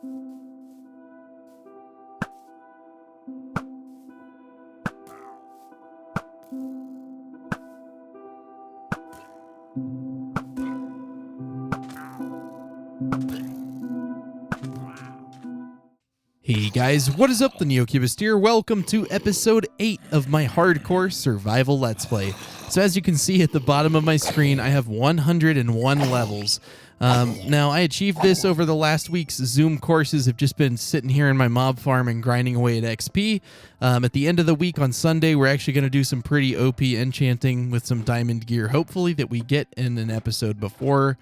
Hey guys, what is up? TheNeoCubest here. Welcome to episode 8 of my hardcore survival let's play. So as you can see at the bottom of my screen, I have 101 levels. Now I achieved this over the last week's Zoom courses. I've just been sitting here in my mob farm and grinding away at XP. At the end of the week on Sunday, we're actually going to do some pretty OP enchanting with some diamond gear, hopefully that we get in an episode before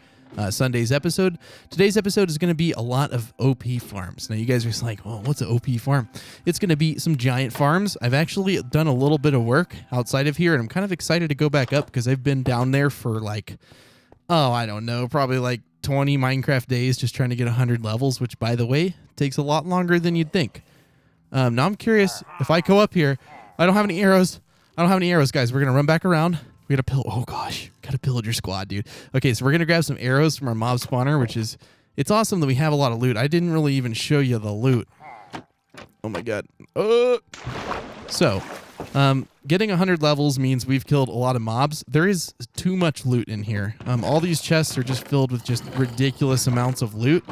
Sunday's episode. Today's episode is going to be a lot of OP farms. Now you guys are just like, oh, what's an OP farm? It's going to be some giant farms. I've actually done a little bit of work outside of here, and I'm kind of excited to go back up because I've been down there for like, oh, I don't know, probably like 20 Minecraft days just trying to get 100 levels, which by the way, takes a lot longer than you'd think. Now I'm curious, if I go up here, I don't have any arrows. Guys. We're going to run back around. We got a oh gosh, got a pillager squad, dude. Okay, so we're going to grab some arrows from our mob spawner, which is, it's awesome that we have a lot of loot. I didn't really even show you the loot. Oh my god. So, getting 100 levels means we've killed a lot of mobs. There is too much loot in here. All these chests are just filled with just ridiculous amounts of loot.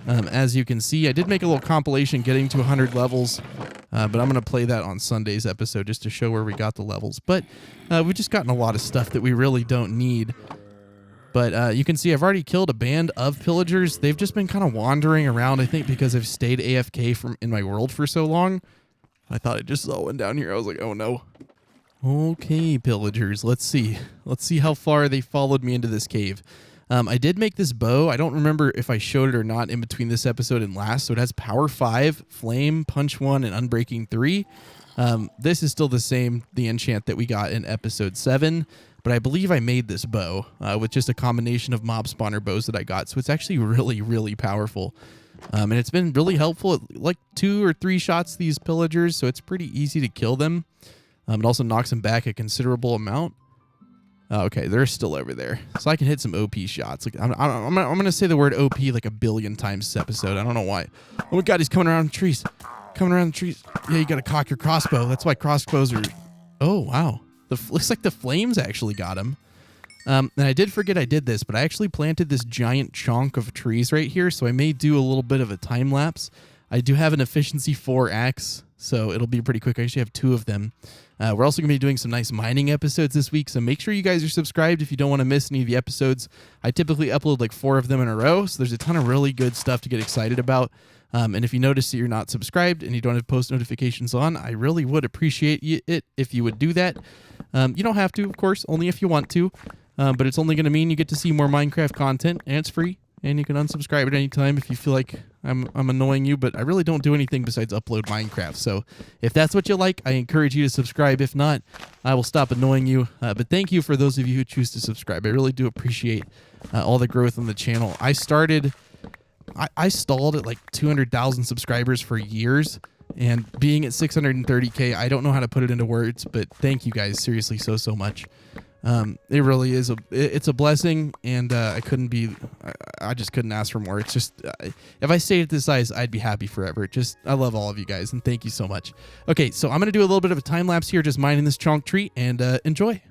As you can see, I did make a little compilation getting to 100 levels, but I'm going to play that on Sunday's episode just to show where we got the levels. But we've just gotten a lot of stuff that we really don't need. But you can see I've already killed a band of pillagers. They've just been kind of wandering around, I think, because I've stayed AFK in my world for so long. I thought I just saw one down here. I was like, oh no. Okay, pillagers, let's see. Let's see how far they followed me into this cave. I did make this bow. I don't remember if I showed it or not in between this episode and last. So it has power 5, flame, punch 1, and unbreaking 3. This is still the same, the enchant that we got in episode 7. But I believe I made this bow with just a combination of mob spawner bows that I got. So it's actually really, really powerful. And it's been really helpful at like 2 or 3 shots these pillagers. So it's pretty easy to kill them. It also knocks them back a considerable amount. Okay, they're still over there. So I can hit some OP shots. Like I'm going to say the word OP like a billion times this episode. I don't know why. Oh my god, he's coming around the trees. Yeah, you got to cock your crossbow. That's why crossbows are... Oh, wow. Looks like the flames actually got him. And I did forget I did this, but I actually planted this giant chunk of trees right here, so I may do a little bit of a time lapse. I do have an efficiency 4 axe, so it'll be pretty quick. I actually have 2 of them. We're also going to be doing some nice mining episodes this week, so make sure you guys are subscribed if you don't want to miss any of the episodes. I typically upload like 4 of them in a row, so there's a ton of really good stuff to get excited about. And if you notice that you're not subscribed and you don't have post notifications on, I really would appreciate it if you would do that. You don't have to, of course, only if you want to, but it's only going to mean you get to see more Minecraft content, and it's free. And you can unsubscribe at any time if you feel like I'm annoying you, but I really don't do anything besides upload Minecraft. So if that's what you like, I encourage you to subscribe. If not, I will stop annoying you. But thank you for those of you who choose to subscribe. I really do appreciate all the growth on the channel. I stalled at like 200,000 subscribers for years, and being at 630K, I don't know how to put it into words, but thank you guys seriously so much. It really is it's a blessing, and I just couldn't ask for more. It's just, if I stayed at this size, I'd be happy forever. I love all of you guys, and thank you so much. Okay, so I'm going to do a little bit of a time lapse here, just mining this chunk tree, and enjoy.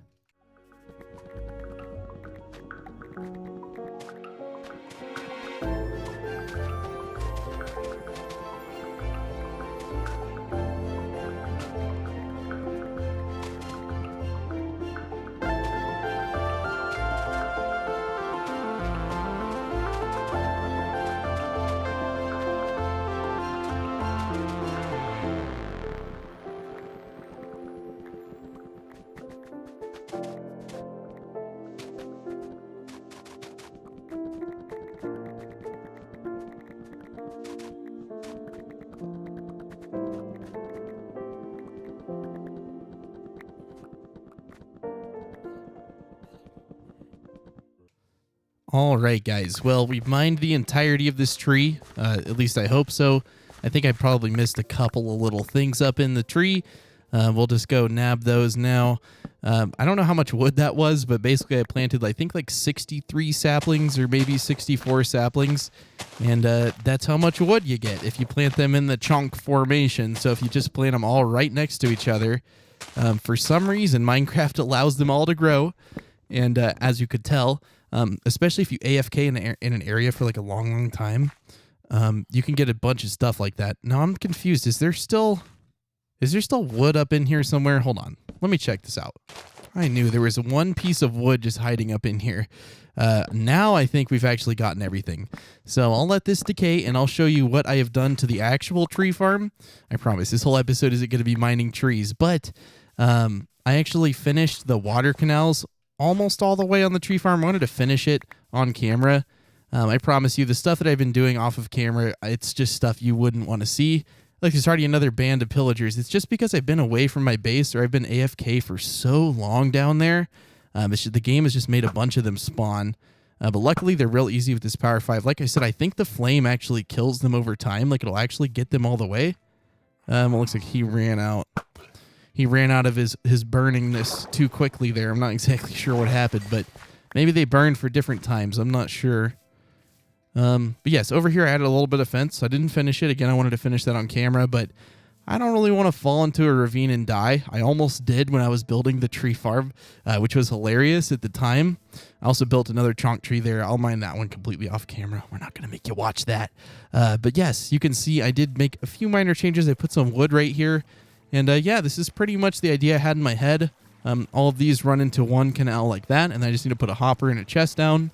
All right, guys. Well, we've mined the entirety of this tree. At least I hope so. I think I probably missed a couple of little things up in the tree. We'll just go nab those now. I don't know how much wood that was, but basically I planted, I think, like 63 saplings or maybe 64 saplings. And that's how much wood you get if you plant them in the chunk formation. So if you just plant them all right next to each other, for some reason, Minecraft allows them all to grow. And as you could tell, especially if you AFK in an area for like a long, long time, you can get a bunch of stuff like that. Now I'm confused. Is there still wood up in here somewhere? Hold on. Let me check this out. I knew there was one piece of wood just hiding up in here. Now I think we've actually gotten everything. So I'll let this decay and I'll show you what I have done to the actual tree farm. I promise this whole episode isn't going to be mining trees, but I actually finished the water canals almost all the way on the tree farm. I wanted to finish it on camera. I promise you the stuff that I've been doing off of camera, it's just stuff you wouldn't want to see. Like there's already another band of pillagers. It's just because I've been away from my base or I've been AFK for so long down there. The game has just made a bunch of them spawn. But luckily they're real easy with this Power 5. Like I said, I think the flame actually kills them over time. Like it'll actually get them all the way. It looks like he ran out. He ran out of his burningness too quickly there. I'm not exactly sure what happened, but maybe they burned for different times. I'm not sure. But yes, over here I added a little bit of fence. I didn't finish it. Again, I wanted to finish that on camera, but I don't really want to fall into a ravine and die. I almost did when I was building the tree farm, which was hilarious at the time. I also built another chunk tree there. I'll mine that one completely off camera. We're not going to make you watch that. But yes, you can see I did make a few minor changes. I put some wood right here. And yeah, this is pretty much the idea I had in my head. All of these run into one canal like that, and I just need to put a hopper and a chest down.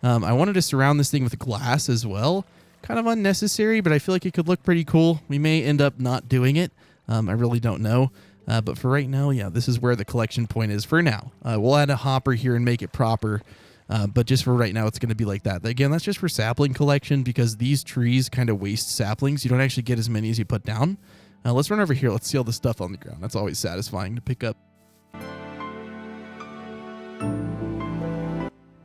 I wanted to surround this thing with glass as well. Kind of unnecessary, but I feel like it could look pretty cool. We may end up not doing it. I really don't know. But for right now, yeah, this is where the collection point is for now. We'll add a hopper here and make it proper. But just for right now, it's going to be like that. Again, that's just for sapling collection because these trees kind of waste saplings. You don't actually get as many as you put down. Let's run over here. Let's see all the stuff on the ground. That's always satisfying to pick up.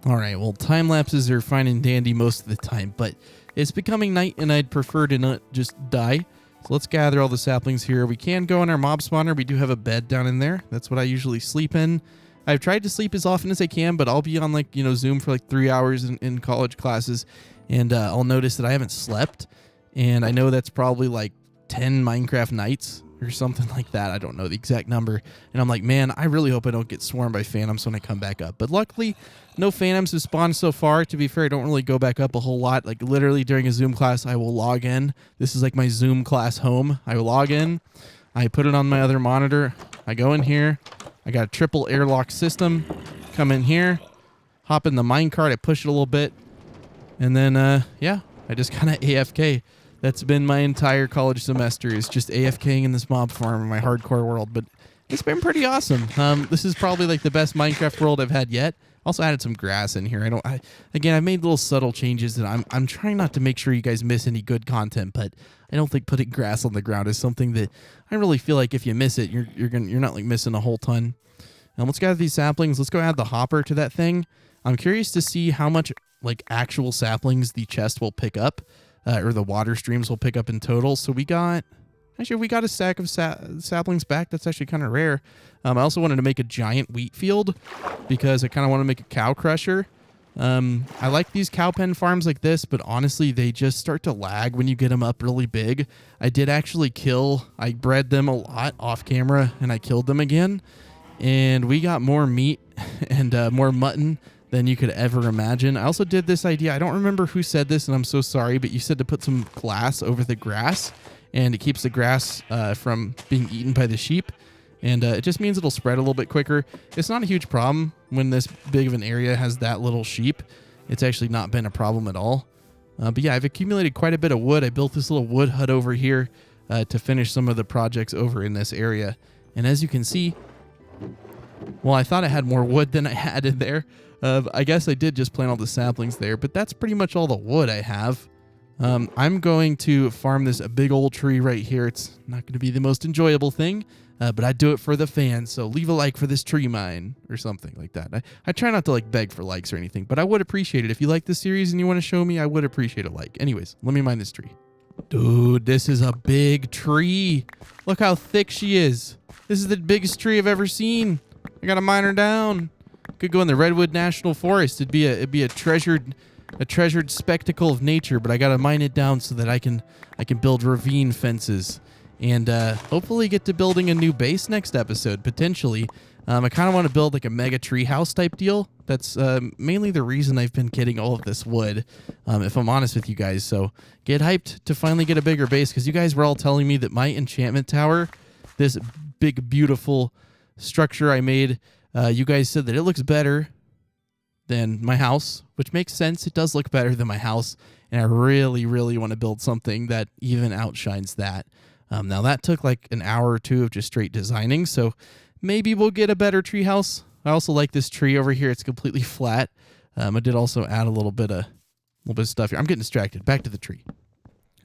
All right, well, time lapses are fine and dandy most of the time, but it's becoming night and I'd prefer to not just die. So let's gather all the saplings here. We can go in our mob spawner. We do have a bed down in there. That's what I usually sleep in. I've tried to sleep as often as I can, but I'll be on Zoom for 3 hours in college classes, and I'll notice that I haven't slept, and I know that's probably 10 Minecraft nights or something like that. I don't know the exact number. And I'm like, man, I really hope I don't get swarmed by phantoms when I come back up. But luckily, no phantoms have spawned so far. To be fair, I don't really go back up a whole lot. Literally during a Zoom class, I will log in. This is my Zoom class home. I will log in. I put it on my other monitor. I go in here. I got a triple airlock system. Come in here. Hop in the minecart. I push it a little bit. And then, yeah, I just kind of AFK. That's been my entire college semester, is just AFKing in this mob farm in my hardcore world. But it's been pretty awesome. This is probably the best Minecraft world I've had yet. Also added some grass in here. Again, I made little subtle changes that I'm trying not to make sure you guys miss any good content, but I don't think putting grass on the ground is something that I really feel like if you miss it, you're not missing a whole ton. Now let's gather these saplings. Let's go add the hopper to that thing. I'm curious to see how much actual saplings the chest will pick up. Or the water streams will pick up in total. So we got a stack of saplings back. That's actually kind of rare. I also wanted to make a giant wheat field because I kind of want to make a cow crusher. I like these cow pen farms like this, but honestly, they just start to lag when you get them up really big. I did actually I bred them a lot off camera and I killed them again. And we got more meat and more mutton than you could ever imagine. I also did this idea. I don't remember who said this, and I'm so sorry, but you said to put some glass over the grass, and it keeps the grass from being eaten by the sheep, and it just means it'll spread a little bit quicker. It's not a huge problem when this big of an area has that little sheep. It's actually not been a problem at all. But yeah, I've accumulated quite a bit of wood. I built this little wood hut over here to finish some of the projects over in this area. And as you can see, well, I thought I had more wood than I had in there. I guess I did just plant all the saplings there, but that's pretty much all the wood I have. I'm going to farm this a big old tree right here. It's not going to be the most enjoyable thing, but I do it for the fans, so leave a like for this tree mine or something like that. I try not to beg for likes or anything, but I would appreciate it. If you like this series and you want to show me, I would appreciate a like. Anyways, let me mine this tree. Dude, this is a big tree. Look how thick she is. This is the biggest tree I've ever seen. I gotta mine her down. Could go in the Redwood National Forest. It'd be a treasured spectacle of nature, but I gotta mine it down so that I can build ravine fences. And hopefully get to building a new base next episode, potentially. I kind of want to build like a mega tree house type deal. That's mainly the reason I've been getting all of this wood, if I'm honest with you guys. So get hyped to finally get a bigger base, because you guys were all telling me that my enchantment tower, this big, beautiful structure I made, you guys said that it looks better than my house, which makes sense. It does look better than my house, and I really, really want to build something that even outshines that. Now that took like an hour or two of just straight designing, so maybe we'll get a better tree house. I also like this tree over here. It's completely flat. I did also add a little bit of stuff here. I'm getting distracted. Back to the tree.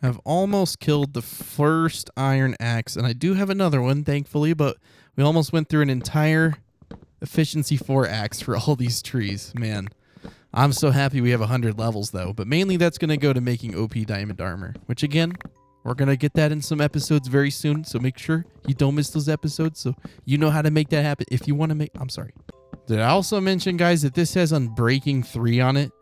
I've almost killed the first iron axe, and I do have another one, thankfully, but we almost went through an entire efficiency 4 axe for all these trees. Man, I'm so happy we have 100 levels, though, but mainly that's going to go to making OP diamond armor, which, again, we're going to get that in some episodes very soon, so make sure you don't miss those episodes so you know how to make that happen. If you want to make... I'm sorry. Did I also mention, guys, that this has Unbreaking 3 on it?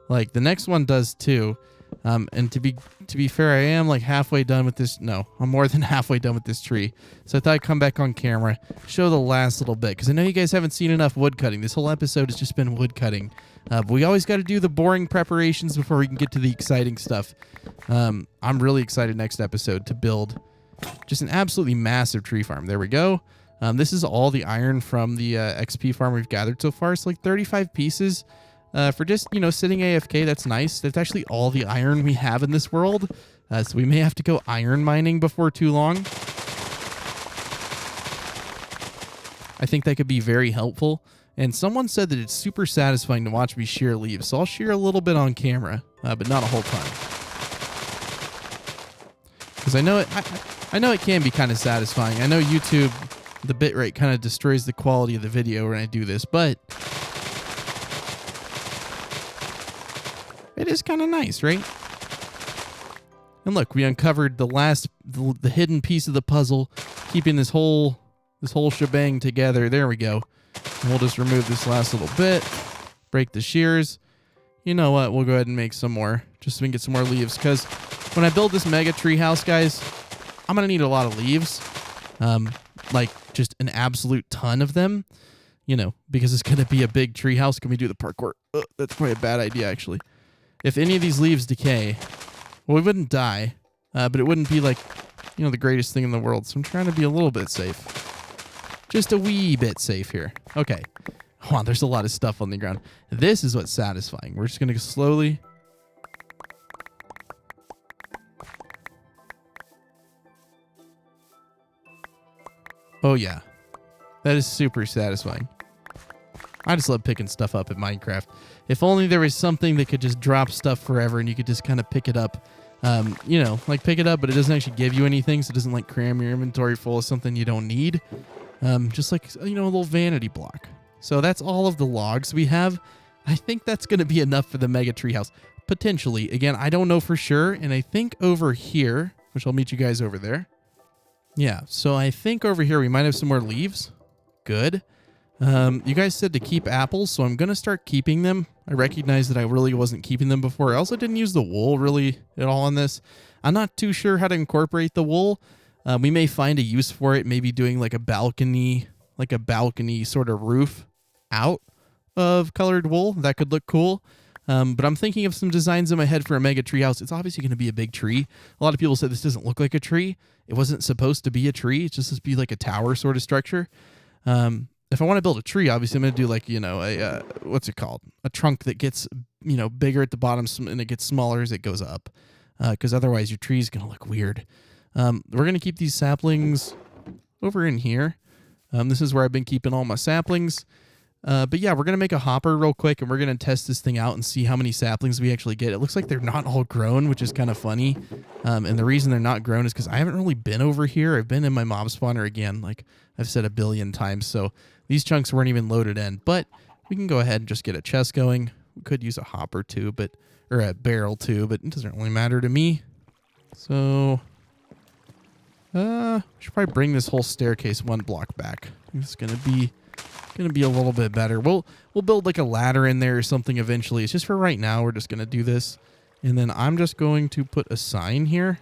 Like, the next one does too. And to be fair, I am like halfway done with this. No, I'm more than halfway done with this tree. So I thought I'd come back on camera, show the last little bit, because I know you guys haven't seen enough wood cutting. This whole episode has just been wood cutting. But we always got to do the boring preparations before we can get to the exciting stuff. I'm really excited next episode to build just an absolutely massive tree farm. There we go. This is all the iron from the XP farm we've gathered so far. It's like 35 pieces. For just, sitting AFK, that's nice. That's actually all the iron we have in this world. So we may have to go iron mining before too long. I think that could be very helpful. And someone said that it's super satisfying to watch me shear leaves. So I'll shear a little bit on camera, but not a whole ton. Because I know it can be kind of satisfying. I know YouTube, the bitrate kind of destroys the quality of the video when I do this, but it is kind of nice, right? And look, we uncovered the hidden piece of the puzzle, keeping this whole shebang together. There we go. And we'll just remove this last little bit, break the shears. You know what? We'll go ahead and make some more, just so we can get some more leaves. Because when I build this mega tree house, guys, I'm going to need a lot of leaves. Like just an absolute ton of them, because it's going to be a big tree house. Can we do the parkour? That's probably a bad idea, actually. If any of these leaves decay, well, we wouldn't die, but it wouldn't be like, the greatest thing in the world. So I'm trying to be a little bit safe. Just a wee bit safe here. Okay. Wow, there's a lot of stuff on the ground. This is what's satisfying. We're just going to go slowly. Oh, yeah. That is super satisfying. I just love picking stuff up in Minecraft. If only there was something that could just drop stuff forever and you could just kind of pick it up. Like pick it up, but it doesn't actually give you anything, so it doesn't like cram your inventory full of something you don't need. Just like, a little vanity block. So that's all of the logs we have. I think that's going to be enough for the mega treehouse. Potentially. Again, I don't know for sure. And I think over here, which I'll meet you guys over there. Yeah, so I think over here we might have some more leaves. Good. You guys said to keep apples, so I'm going to start keeping them. I recognize that I really wasn't keeping them before. I also didn't use the wool really at all on this. I'm not too sure how to incorporate the wool. We may find a use for it, maybe doing like a balcony sort of roof out of colored wool. That could look cool. But I'm thinking of some designs in my head for a mega tree house. It's obviously going to be a big tree. A lot of people said this doesn't look like a tree. It wasn't supposed to be a tree. It's just supposed to be like a tower sort of structure. If I want to build a tree, obviously I'm going to do like, a, what's it called? A trunk that gets, bigger at the bottom and it gets smaller as it goes up. Because otherwise your tree is going to look weird. We're going to keep these saplings over in here. This is where I've been keeping all my saplings. But yeah, we're going to make a hopper real quick and we're going to test this thing out and see how many saplings we actually get. It looks like they're not all grown, which is kind of funny. And the reason they're not grown is because I haven't really been over here. I've been in my mob spawner again, like I've said a billion times. So these chunks weren't even loaded in, but we can go ahead and just get a chest going. We could use a hopper too, or a barrel too, but it doesn't really matter to me. So Should probably bring this whole staircase 1 block back. It's gonna be a little bit better. We'll build like a ladder in there or something eventually. It's just for right now. We're just gonna do this, and then I'm just going to put a sign here.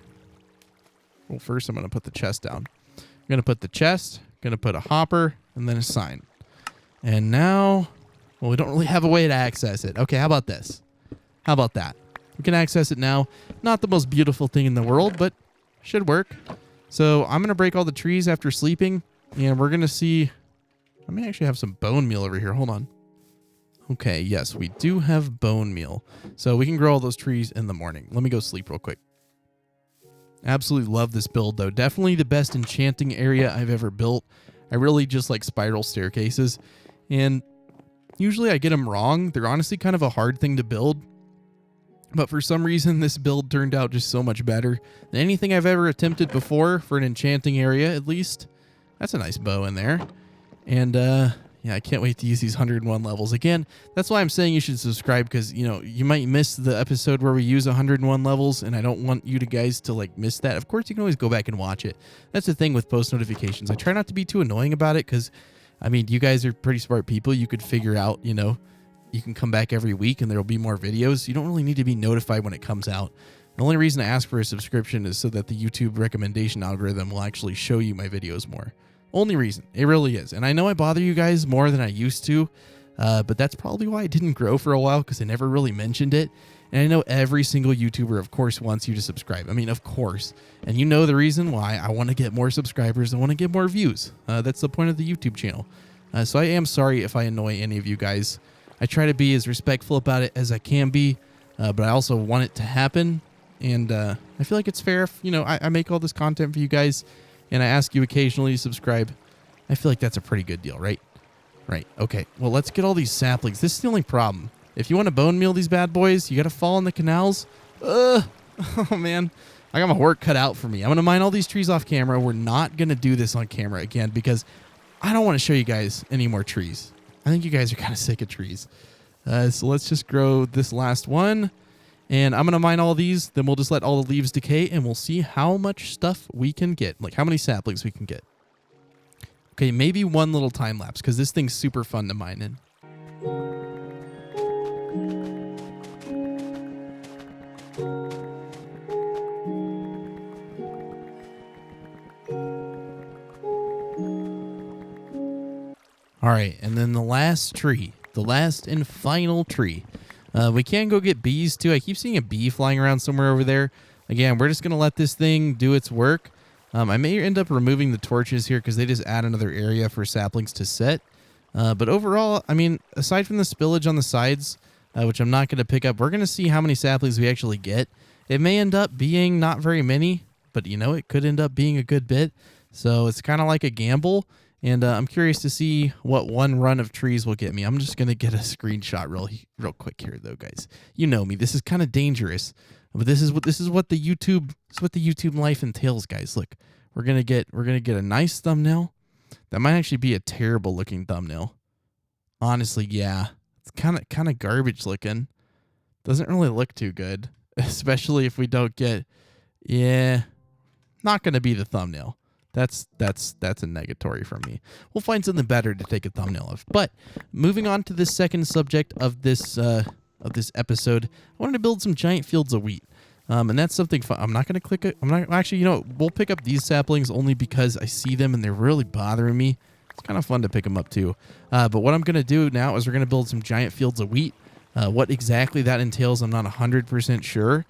Well, first I'm gonna put the chest down. I'm gonna put the chest. Gonna put a hopper and then a sign. And now, well, we don't really have a way to access it. Okay, how about this? How about that? We can access it now. Not the most beautiful thing in the world, but should work. So I'm going to break all the trees after sleeping, and we're going to see... I may actually have some bone meal over here. Hold on. Okay, yes, we do have bone meal. So we can grow all those trees in the morning. Let me go sleep real quick. Absolutely love this build, though. Definitely the best enchanting area I've ever built. I really just like spiral staircases, and usually I get them wrong. They're honestly kind of a hard thing to build, but for some reason this build turned out just so much better than anything I've ever attempted before for an enchanting area, at least. That's a nice bow in there. And yeah, I can't wait to use these 101 levels. Again, that's why I'm saying you should subscribe, because, you know, you might miss the episode where we use 101 levels, and I don't want you guys to, like, miss that. Of course, you can always go back and watch it. That's the thing with post notifications. I try not to be too annoying about it, because, I mean, you guys are pretty smart people. You could figure out, you know, you can come back every week and there will be more videos. You don't really need to be notified when it comes out. The only reason I ask for a subscription is so that the YouTube recommendation algorithm will actually show you my videos more. Only reason. It really is. And I know I bother you guys more than I used to, but that's probably why I didn't grow for a while, because I never really mentioned it. And I know every single YouTuber, of course, wants you to subscribe. I mean, of course. And you know the reason why. I want to get more subscribers. I want to get more views. That's the point of the YouTube channel. So I am sorry if I annoy any of you guys. I try to be as respectful about it as I can be, but I also want it to happen. And I feel like it's fair if, you know, I make all this content for you guys, and I ask you occasionally to subscribe. I feel like that's a pretty good deal, right? Right. Okay. Well, let's get all these saplings. This is the only problem. If you want to bone meal these bad boys, you got to fall in the canals. Oh, man. I got my work cut out for me. I'm going to mine all these trees off camera. We're not going to do this on camera again, because I don't want to show you guys any more trees. I think you guys are kind of sick of trees. So let's just grow this last one. And I'm going to mine all these. Then we'll just let all the leaves decay, and we'll see how much stuff we can get. Like how many saplings we can get. Okay, maybe one little time lapse, because this thing's super fun to mine in. All right, and then the last tree, the last and final tree. We can go get bees too. I keep seeing a bee flying around somewhere over there. Again, we're just going to let this thing do its work. I may end up removing the torches here because they just add another area for saplings to set. But overall, I mean, aside from the spillage on the sides, which I'm not going to pick up, we're going to see how many saplings we actually get. It may end up being not very many, but, you know, it could end up being a good bit. So it's kind of like a gamble. And I'm curious to see what one run of trees will get me. I'm just going to get a screenshot real quick here, though, guys. You know me. This is kind of dangerous. But this is what the YouTube life entails, guys. Look, we're gonna get a nice thumbnail. That might actually be a terrible looking thumbnail. Honestly, yeah. It's kind of garbage looking. Doesn't really look too good. Especially if we don't get, yeah, not gonna be the thumbnail. That's a negatory from me. We'll find something better to take a thumbnail of. But moving on to the second subject of this episode, I wanted to build some giant fields of wheat. And that's something fun. I'm not going to click it. I'm not actually, you know, we'll pick up these saplings only because I see them and they're really bothering me. It's kind of fun to pick them up too. But what I'm going to do now is we're going to build some giant fields of wheat. What exactly that entails, I'm not 100% sure.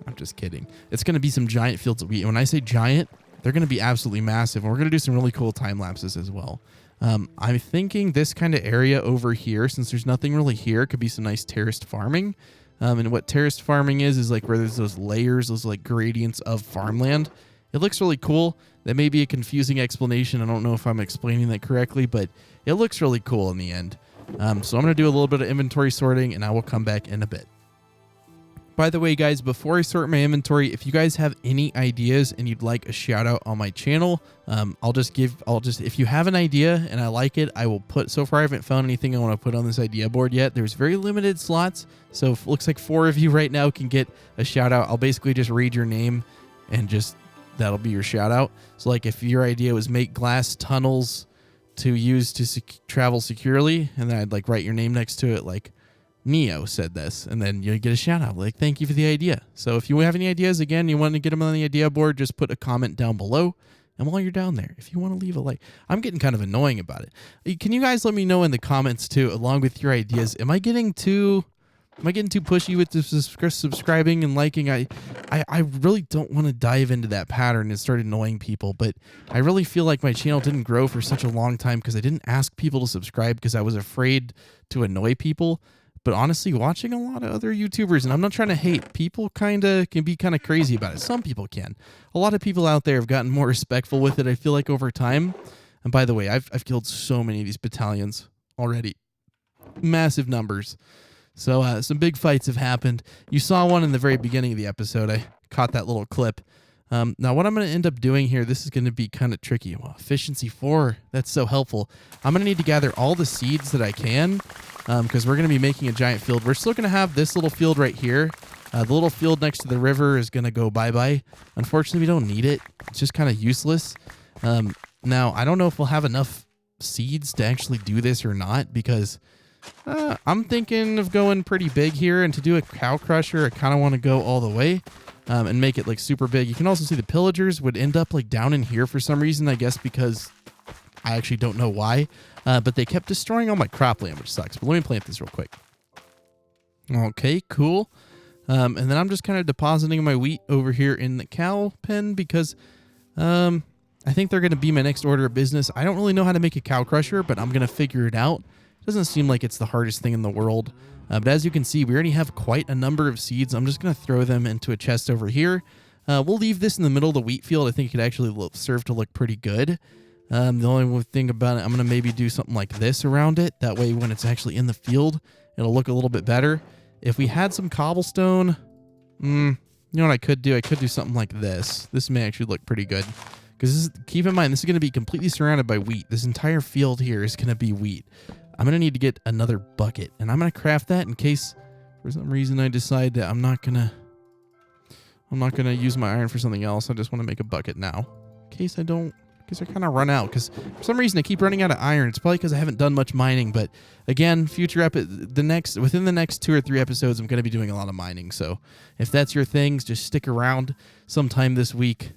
I'm just kidding. It's going to be some giant fields of wheat. And when I say giant, they're going to be absolutely massive. And we're going to do some really cool time lapses as well. I'm thinking this kind of area over here, since there's nothing really here, could be some nice terraced farming. And what terraced farming is like where there's those layers, those like gradients of farmland. It looks really cool. That may be a confusing explanation. I don't know if I'm explaining that correctly, but it looks really cool in the end. So I'm going to do a little bit of inventory sorting, and I will come back in a bit. By the way, guys, before I sort my inventory, if you guys have any ideas and you'd like a shout out on my channel, if you have an idea and I like it, I will put, so far I haven't found anything I want to put on this idea board yet. There's very limited slots. So it looks like 4 of you right now can get a shout out. I'll basically just read your name and just that'll be your shout out. So like if your idea was make glass tunnels to use to travel securely, and then I'd like write your name next to it, like Neo said this, and then you get a shout out like thank you for the idea. So if you have any ideas, again, you want to get them on the idea board, just put a comment down below. And while you're down there, if you want to leave a like, I'm getting kind of annoying about it. Can you guys let me know in the comments too, along with your ideas? Am I getting too pushy with the subscribing and liking? I really don't want to dive into that pattern and start annoying people, but I really feel like my channel didn't grow for such a long time because I didn't ask people to subscribe because I was afraid to annoy people. But honestly, watching a lot of other YouTubers, and I'm not trying to hate, people can be kind of crazy about it. Some people can. A lot of people out there have gotten more respectful with it, I feel like, over time. And by the way, I've killed so many of these battalions already. Massive numbers. So some big fights have happened. You saw one in the very beginning of the episode. I caught that little clip. Now, what I'm going to end up doing here, this is going to be kind of tricky. Well, efficiency 4, that's so helpful. I'm going to need to gather all the seeds that I can because we're going to be making a giant field. We're still going to have this little field right here. The little field next to the river is going to go bye-bye. Unfortunately, we don't need it. It's just kind of useless. Now, I don't know if we'll have enough seeds to actually do this or not because I'm thinking of going pretty big here. And to do a cow crusher, I kind of want to go all the way. And make it like super big. You can also see the pillagers would end up like down in here for some reason, I guess because I actually don't know why. But they kept destroying all my cropland, which sucks. But let me plant this real quick. Okay, cool. And then I'm just kind of depositing my wheat over here in the cow pen because I think they're going to be my next order of business. I don't really know how to make a cow crusher, but I'm going to figure it out. It doesn't seem like it's the hardest thing in the world. But as you can see, we already have quite a number of seeds. I'm just going to throw them into a chest over here. We'll leave this in the middle of the wheat field. I think it could actually serve to look pretty good. The only thing about it, I'm going to maybe do something like this around it. That way, when it's actually in the field, it'll look a little bit better. If we had some cobblestone, you know what I could do? I could do something like this. This may actually look pretty good. Because keep in mind, this is going to be completely surrounded by wheat. This entire field here is going to be wheat. I'm going to need to get another bucket, and I'm going to craft that in case for some reason I decide that I'm not going to use my iron for something else. I just want to make a bucket now in case I kind of run out, because for some reason I keep running out of iron. It's probably because I haven't done much mining, but again, within the next 2 or 3 episodes, I'm going to be doing a lot of mining. So if that's your thing, just stick around sometime this week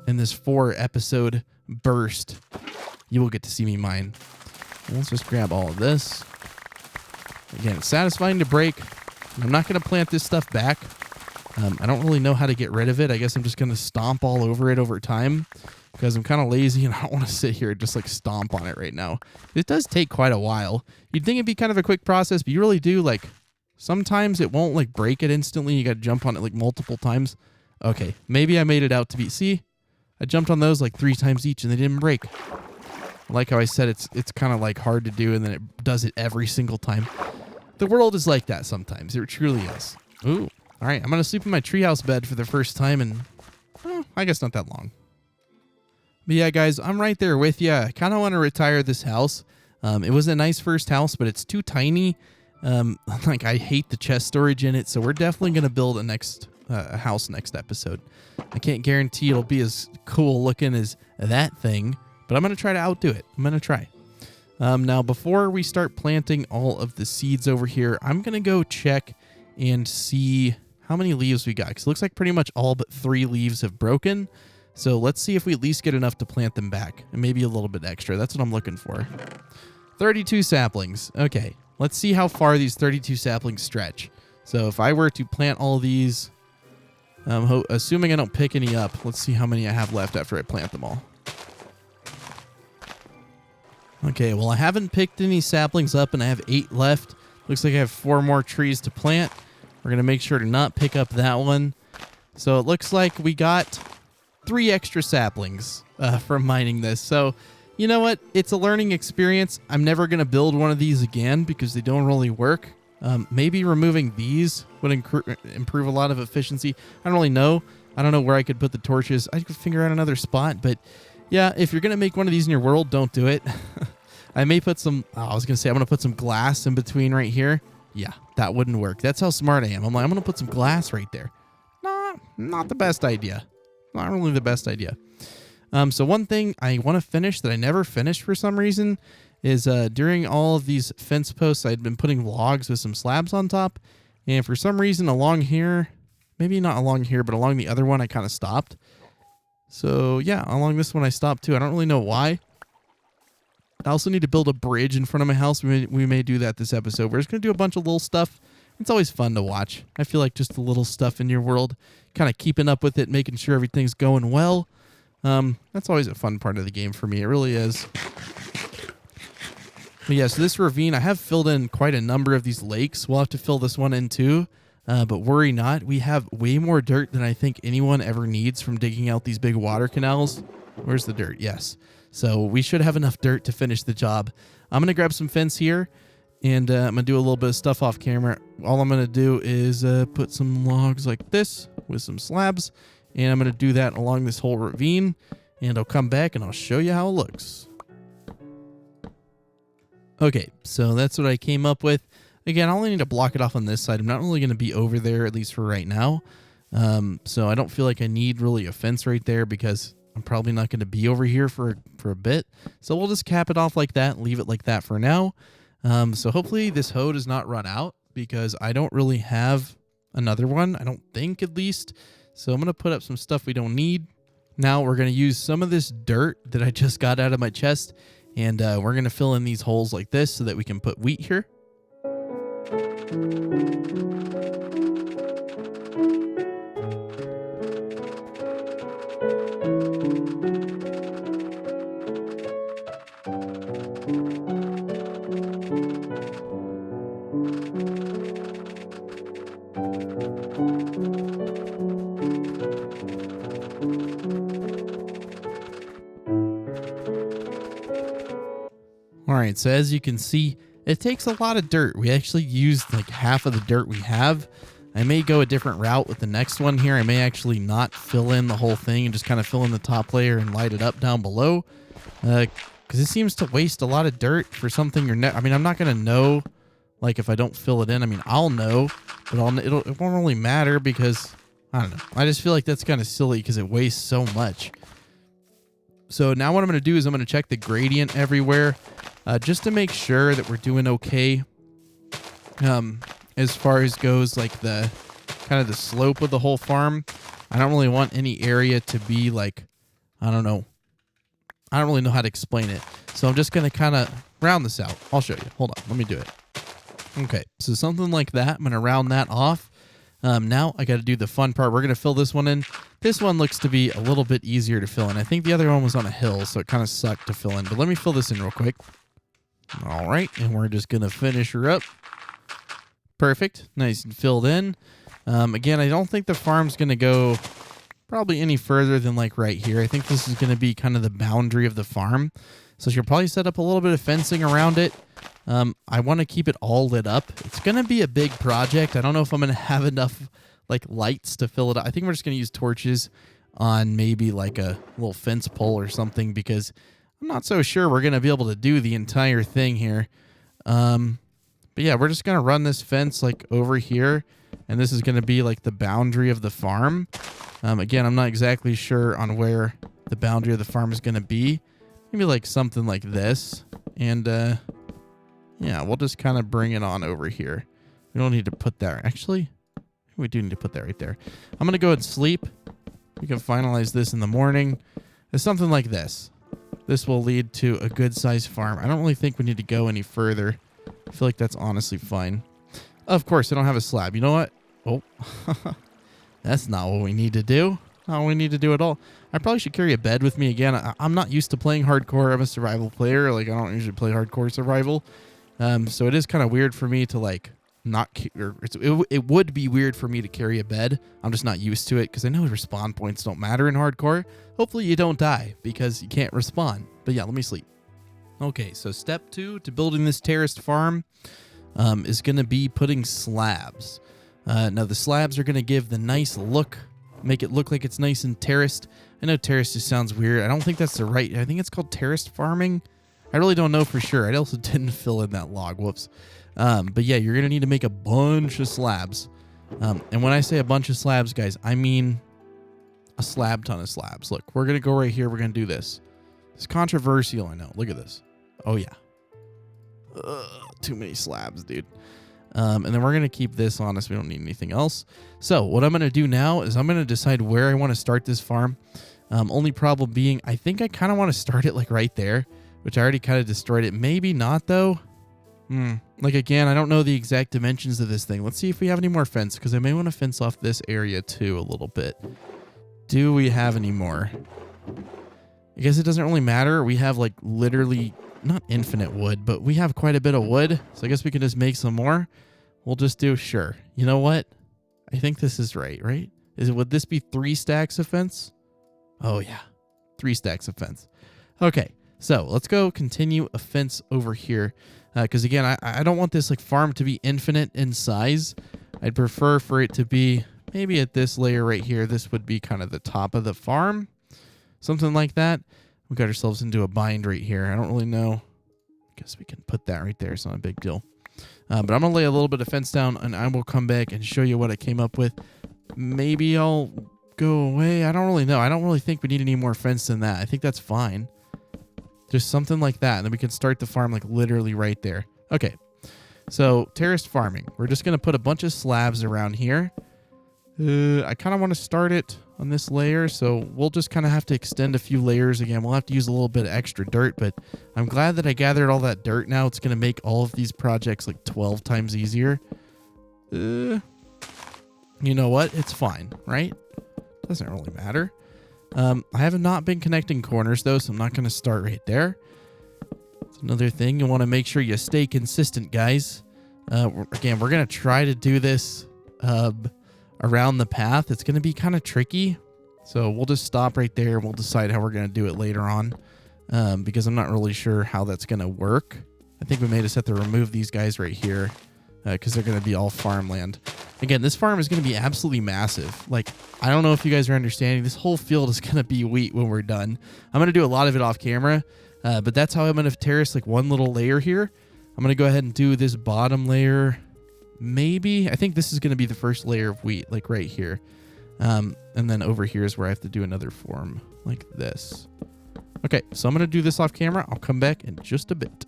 in this 4 episode burst. You will get to see me mine. Let's just grab all of this. Again, it's satisfying to break. I'm not going to plant this stuff back. I don't really know how to get rid of it. I guess I'm just going to stomp all over it over time because I'm kind of lazy and I don't want to sit here and just like stomp on it right now. It does take quite a while. You'd think it'd be kind of a quick process, but you really do. Like sometimes it won't like break it instantly. You got to jump on it like multiple times. Okay, maybe I made it out to be. See, I jumped on those like 3 times each and they didn't break. Like how I said, it's kind of like hard to do, and then it does it every single time. The world is like that sometimes. It truly is. Ooh. All right, I'm going to sleep in my treehouse bed for the first time in, I guess not that long. But yeah, guys, I'm right there with you. I kind of want to retire this house. It was a nice first house, but it's too tiny. Like, I hate the chest storage in it, so we're definitely going to build a house next episode. I can't guarantee it'll be as cool looking as that thing, but I'm going to try to outdo it. I'm going to try. Now, before we start planting all of the seeds over here, I'm going to go check and see how many leaves we got. Because it looks like pretty much all but 3 leaves have broken. So let's see if we at least get enough to plant them back. And maybe a little bit extra. That's what I'm looking for. 32 saplings. Okay, let's see how far these 32 saplings stretch. So if I were to plant all these, assuming I don't pick any up, let's see how many I have left after I plant them all. Okay, well, I haven't picked any saplings up, and I have 8 left. Looks like I have 4 more trees to plant. We're going to make sure to not pick up that one. So it looks like we got 3 extra saplings from mining this. So, you know what? It's a learning experience. I'm never going to build one of these again because they don't really work. Maybe removing these would improve a lot of efficiency. I don't really know. I don't know where I could put the torches. I could figure out another spot, but yeah, if you're going to make one of these in your world, don't do it. I may put some, I was going to say I'm going to put some glass in between right here. Yeah, that wouldn't work. That's how smart I am. I'm going to put some glass right there. Nah, not the best idea. not really the best idea. So one thing I want to finish that I never finished for some reason is during all of these fence posts, I'd been putting logs with some slabs on top. And for some reason along here, maybe not along here, but along the other one, I kind of stopped. So yeah, along this one I stopped too. I don't really know why. I also need to build a bridge in front of my house. We may do that this episode. We're just going to do a bunch of little stuff. It's always fun to watch. I feel like just the little stuff in your world, kind of keeping up with it, making sure everything's going well. That's always a fun part of the game for me. It really is. But yeah, so this ravine, I have filled in quite a number of these lakes. We'll have to fill this one in too. But worry not. We have way more dirt than I think anyone ever needs from digging out these big water canals. Where's the dirt? Yes. So we should have enough dirt to finish the job. I'm going to grab some fence here, and I'm going to do a little bit of stuff off camera. All I'm going to do is put some logs like this with some slabs, and I'm going to do that along this whole ravine, and I'll come back and I'll show you how it looks. Okay, so that's what I came up with. Again, I only need to block it off on this side. I'm not really going to be over there, at least for right now. So I don't feel like I need really a fence right there because I'm probably not going to be over here for a bit. So we'll just cap it off like that, leave it like that for now. So hopefully this hoe does not run out because I don't really have another one. I don't think, at least. So I'm going to put up some stuff we don't need. Now we're going to use some of this dirt that I just got out of my chest, and we're going to fill in these holes like this so that we can put wheat here. All right, so as you can see, it takes a lot of dirt. We actually used like half of the dirt we have. I may go a different route with the next one here. I may actually not fill in the whole thing and just kind of fill in the top layer and light it up down below. Because it seems to waste a lot of dirt for something I mean, I'm not going to know, like, if I don't fill it in. I mean, I'll know, but it won't really matter because, I don't know. I just feel like that's kind of silly because it wastes so much. So now what I'm going to do is I'm going to check the gradient everywhere just to make sure that we're doing okay as far as goes like the kind of the slope of the whole farm. I don't really want any area to be like, I don't know. I don't really know how to explain it. So I'm just going to kind of round this out. I'll show you. Hold on. Let me do it. Okay. So something like that. I'm going to round that off. Now I got to do the fun part. We're going to fill this one in. This one looks to be a little bit easier to fill in. I think the other one was on a hill, so it kind of sucked to fill in. But let me fill this in real quick. All right. And we're just going to finish her up. Perfect. Nice and filled in. Again, I don't think the farm's going to go probably any further than like right here. I think this is going to be kind of the boundary of the farm. So she'll probably set up a little bit of fencing around it. I want to keep it all lit up. It's going to be a big project. I don't know if I'm going to have enough like lights to fill it up. I think we're just going to use torches on maybe like a little fence pole or something because I'm not so sure we're going to be able to do the entire thing here. But yeah, we're just going to run this fence like over here, and this is going to be like the boundary of the farm. Again, I'm not exactly sure on where the boundary of the farm is going to be. Maybe like something like this. And yeah, we'll just kind of bring it on over here. We don't need to put that. Actually, we do need to put that right there. I'm going to go and sleep. We can finalize this in the morning. It's something like this. This will lead to a good-sized farm. I don't really think we need to go any further. I feel like that's honestly fine. Of course, I don't have a slab. You know what? Oh, that's not what we need to do. Not what we need to do at all. I probably should carry a bed with me again. I'm not used to playing hardcore. I'm a survival player. Like, I don't usually play hardcore survival. So it is kind of weird for me to, like, it would be weird for me to carry a bed. I'm just not used to it because I know respawn points don't matter in hardcore. Hopefully you don't die because you can't respawn. But yeah, let me sleep. Okay, so step 2 to building this terraced farm is going to be putting slabs. Now the slabs are going to give the nice look, make it look like it's nice and terraced. I know terraced just sounds weird. I don't think that's the right, I think it's called terraced farming. I really don't know for sure. I also didn't fill in that log, whoops. But yeah, you're going to need to make a bunch of slabs. And when I say a bunch of slabs, guys, I mean a slab ton of slabs. Look, we're going to go right here. We're going to do this. It's controversial, I know. Look at this. Oh, yeah. Too many slabs, dude. And then we're going to keep this on us. We don't need anything else. So what I'm going to do now is I'm going to decide where I want to start this farm. Only problem being, I think I kind of want to start it like right there, which I already kind of destroyed it. Maybe not, though. Like, again, I don't know the exact dimensions of this thing. Let's see if we have any more fence, because I may want to fence off this area, too, a little bit. Do we have any more? I guess it doesn't really matter. We have, like, literally, not infinite wood, but we have quite a bit of wood, so I guess we can just make some more. We'll just do, sure. You know what? I think this is right? Would this be 3 stacks of fence? Oh, yeah. 3 stacks of fence. Okay, so let's go continue a fence over here. Because again, I don't want this like farm to be infinite in size. I'd prefer for it to be maybe at this layer right here. This would be kind of the top of the farm. Something like that. We got ourselves into a bind right here. I don't really know. I guess we can put that right there. It's not a big deal. But I'm going to lay a little bit of fence down, and I will come back and show you what I came up with. Maybe I'll go away. I don't really know. I don't really think we need any more fence than that. I think that's fine. Just something like that, and then we can start the farm like literally right there. Okay, so terraced farming. We're just going to put a bunch of slabs around here. I kind of want to start it on this layer, so we'll just kind of have to extend a few layers again. We'll have to use a little bit of extra dirt, but I'm glad that I gathered all that dirt now. It's going to make all of these projects like 12 times easier. You know what? It's fine, right? Doesn't really matter. I have not been connecting corners, though, so I'm not going to start right there. It's another thing. You want to make sure you stay consistent, guys. Again, we're going to try to do this around the path. It's going to be kind of tricky, so we'll just stop right there, and we'll decide how we're going to do it later on, because I'm not really sure how that's going to work. I think we may just have to remove these guys right here, because they're going to be all farmland. Again, this farm is going to be absolutely massive. Like, I don't know if you guys are understanding. This whole field is going to be wheat when we're done. I'm going to do a lot of it off camera, but that's how I'm going to terrace like one little layer here. I'm going to go ahead and do this bottom layer. Maybe. I think this is going to be the first layer of wheat, like right here. And then over here is where I have to do another form like this. Okay, so I'm going to do this off camera. I'll come back in just a bit.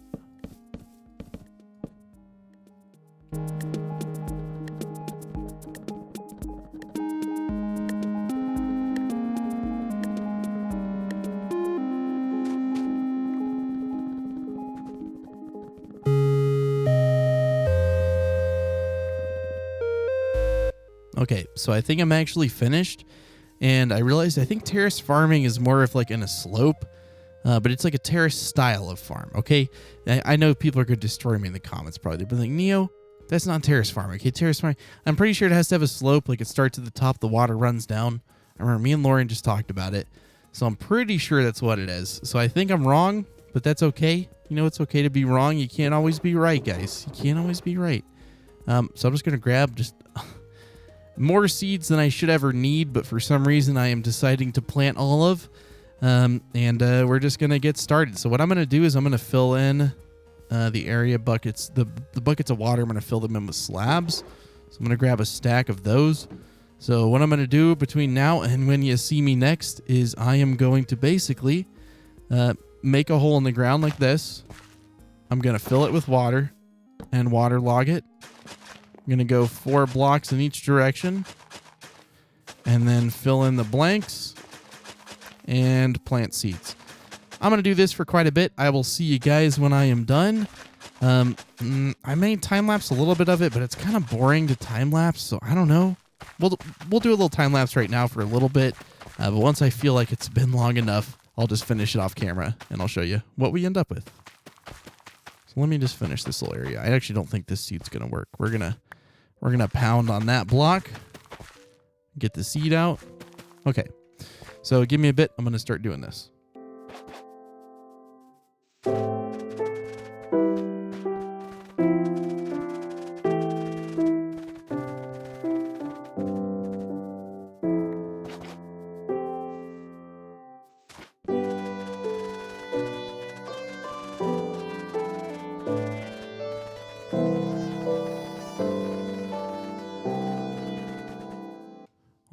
Okay, so I think I'm actually finished, and I realized I think terrace farming is more of like in a slope, but it's like a terrace style of farm, okay? I know people are going to destroy me in the comments probably, but like, Neo, that's not terrace farming, okay? Terrace farming, I'm pretty sure it has to have a slope, like it starts at the top, the water runs down. I remember me and Lauren just talked about it, so I'm pretty sure that's what it is. So I think I'm wrong, but that's okay. You know, it's okay to be wrong. You can't always be right, guys. You can't always be right. So I'm just going to grab just more seeds than I should ever need, but for some reason I am deciding to plant all of. And we're just going to get started. So what I'm going to do is I'm going to fill in the area buckets, the buckets of water. I'm going to fill them in with slabs. So I'm going to grab a stack of those. So what I'm going to do between now and when you see me next is I am going to basically make a hole in the ground like this. I'm going to fill it with water and waterlog it. I'm going to go 4 blocks in each direction and then fill in the blanks and plant seeds. I'm going to do this for quite a bit. I will see you guys when I am done. I may time-lapse a little bit of it, but it's kind of boring to time-lapse, so I don't know. We'll do a little time-lapse right now for a little bit, but once I feel like it's been long enough, I'll just finish it off camera, and I'll show you what we end up with. So let me just finish this little area. I actually don't think this seed's going to work. We're gonna pound on that block, get the seed out. Okay, so give me a bit. I'm going to start doing this.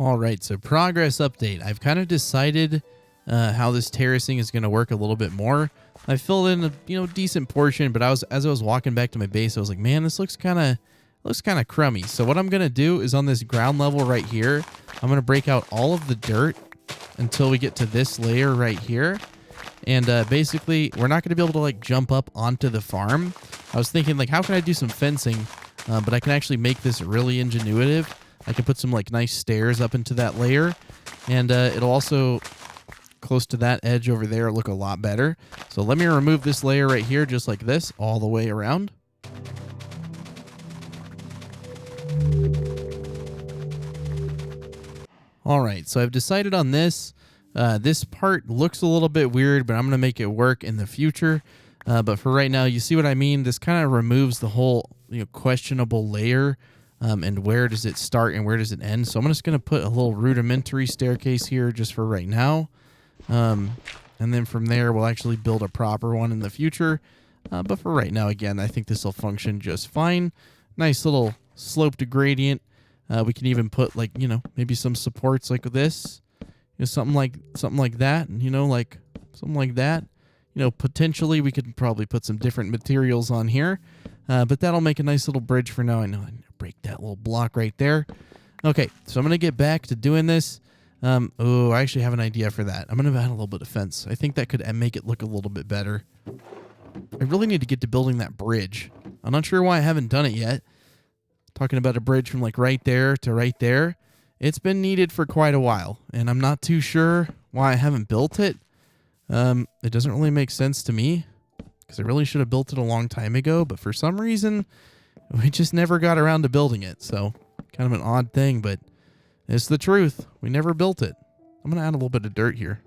All right, so progress update. I've kind of decided how this terracing is going to work a little bit more. I filled in a decent portion, but as I was walking back to my base, I was like, man, this looks kind of crummy. So what I'm going to do is on this ground level right here, I'm going to break out all of the dirt until we get to this layer right here. And basically, we're not going to be able to like jump up onto the farm. I was thinking like, how can I do some fencing? But I can actually make this really ingenuitive. I can put some like nice stairs up into that layer, and it'll also close to that edge over there look a lot better. So let me remove this layer right here just like this all the way around. All right, so I've decided on this. This part looks a little bit weird, but I'm going to make it work in the future. But for right now, you see what I mean? This kind of removes the whole questionable layer. And where does it start and where does it end? So I'm just going to put a little rudimentary staircase here just for right now. And then from there, we'll actually build a proper one in the future. But for right now, again, I think this will function just fine. Nice little sloped gradient. We can even put like, maybe some supports like this. Something like that. And, something like that. Potentially we could probably put some different materials on here. But that'll make a nice little bridge for now. I know I need to break that little block right there. Okay, so I'm going to get back to doing this. I actually have an idea for that. I'm going to add a little bit of fence. I think that could make it look a little bit better. I really need to get to building that bridge. I'm not sure why I haven't done it yet. Talking about a bridge from like right there to right there. It's been needed for quite a while, and I'm not too sure why I haven't built it. It doesn't really make sense to me, because I really should have built it a long time ago, but for some reason, we just never got around to building it. So kind of an odd thing, but it's the truth. We never built it. I'm going to add a little bit of dirt here.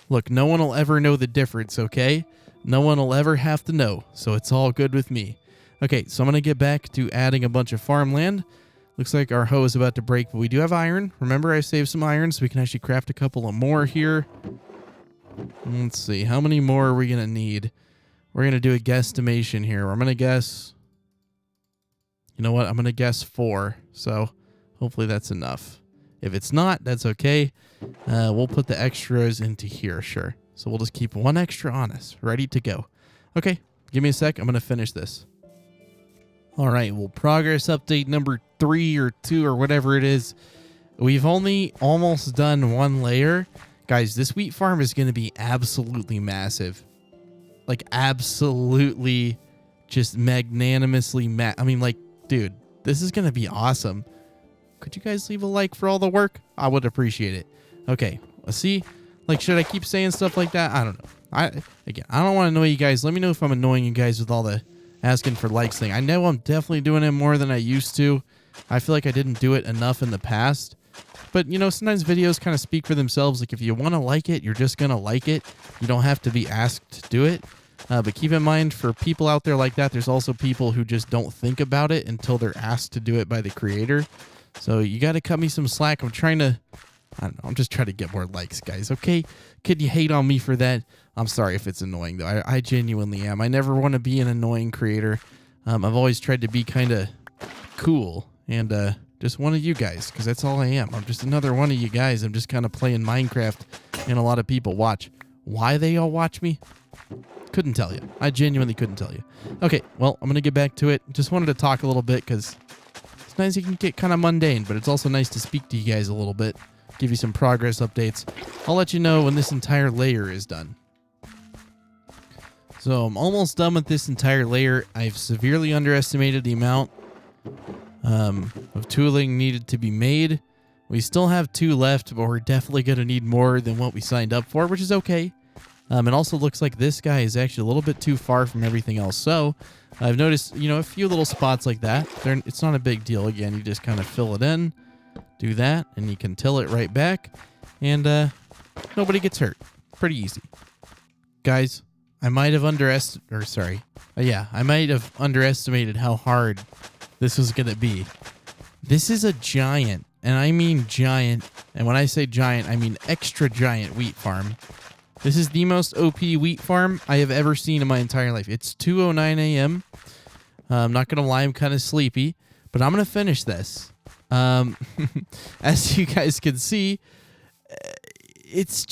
Look, no one will ever know the difference, okay? No one will ever have to know, so it's all good with me. Okay, so I'm going to get back to adding a bunch of farmland. Looks like our hoe is about to break, but we do have iron. Remember, I saved some iron, so we can actually craft a couple of more here. Let's see, how many more are we going to need? We're going to do a guesstimation here. I'm going to guess, I'm going to guess 4. So hopefully that's enough. If it's not, that's okay. We'll put the extras into here, sure. So we'll just keep 1 extra on us, ready to go. Okay, give me a sec. I'm going to finish this. All right, well, progress update number 3 or 2 or whatever it is. We've only almost done 1 layer. Guys, this wheat farm is going to be absolutely massive. Like, absolutely just magnanimously dude, this is going to be awesome. Could you guys leave a like for all the work? I would appreciate it. Okay, let's see. Like, should I keep saying stuff like that? I don't know. I don't want to annoy you guys. Let me know if I'm annoying you guys with all the asking for likes thing. I know I'm definitely doing it more than I used to. I feel like I didn't do it enough in the past. But, sometimes videos kind of speak for themselves. Like, if you want to like it, you're just going to like it. You don't have to be asked to do it. But keep in mind, for people out there like that, there's also people who just don't think about it until they're asked to do it by the creator. So you got to cut me some slack. I'm just trying to get more likes, guys. Okay? Could you hate on me for that? I'm sorry if it's annoying, though. I genuinely am. I never want to be an annoying creator. I've always tried to be kind of cool and just one of you guys, because that's all I am. I'm just another one of you guys. I'm just kind of playing Minecraft, and a lot of people watch. Why they all watch me? Couldn't tell you. I genuinely couldn't tell you. Okay, well, I'm going to get back to it. Just wanted to talk a little bit, because sometimes you can get kind of mundane, but it's also nice to speak to you guys a little bit, give you some progress updates. I'll let you know when this entire layer is done. So I'm almost done with this entire layer. I've severely underestimated the amount of tooling needed to be made. We still have 2 left, but we're definitely going to need more than what we signed up for, which is okay. It also looks like this guy is actually a little bit too far from everything else. So I've noticed, a few little spots like that. It's not a big deal. Again, you just kind of fill it in, do that, and you can till it right back, and nobody gets hurt. Pretty easy. Guys, I might have underestimated how hard this was going to be. This is a giant, and I mean giant, and when I say giant, I mean extra giant wheat farm. This is the most OP wheat farm I have ever seen in my entire life. It's 2:09 a.m. I'm not going to lie, I'm kind of sleepy, but I'm going to finish this. Um, as you guys can see, it's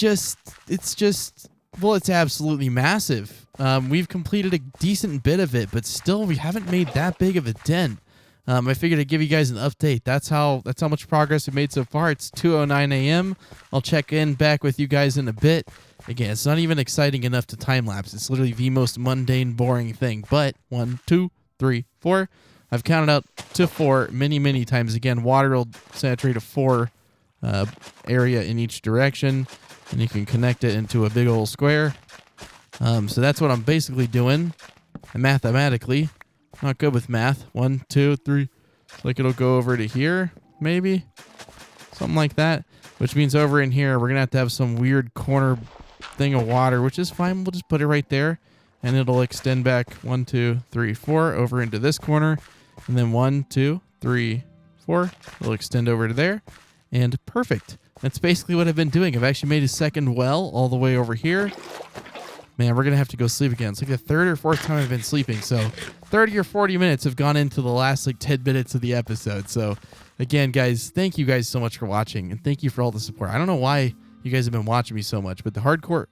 absolutely massive. We've completed a decent bit of it, but still we haven't made that big of a dent. I figured I'd give you guys an update. That's how much progress we made so far. It's 2:09 a.m. I'll check in back with you guys in a bit. Again, it's not even exciting enough to time lapse. It's literally the most mundane, boring thing. But 1, 2, 3, 4. I've counted out to 4 many times. Again, water will saturate a 4 area in each direction, and you can connect it into a big old square. So that's what I'm basically doing. And mathematically, not good with math. 1, 2, 3. Like it'll go over to here, maybe something like that. Which means over in here, we're gonna have to have some weird corner thing of water, which is fine. We'll just put it right there, and it'll extend back 1, 2, 3, 4 over into this corner, and then 1, 2, 3, 4. It'll extend over to there, and perfect. That's basically what I've been doing. I've actually made a second well all the way over here. Man, we're going to have to go sleep again. It's like the third or fourth time I've been sleeping. So 30 or 40 minutes have gone into the last like 10 minutes of the episode. So again, guys, thank you guys so much for watching. And thank you for all the support. I don't know why you guys have been watching me so much, but the hardcore,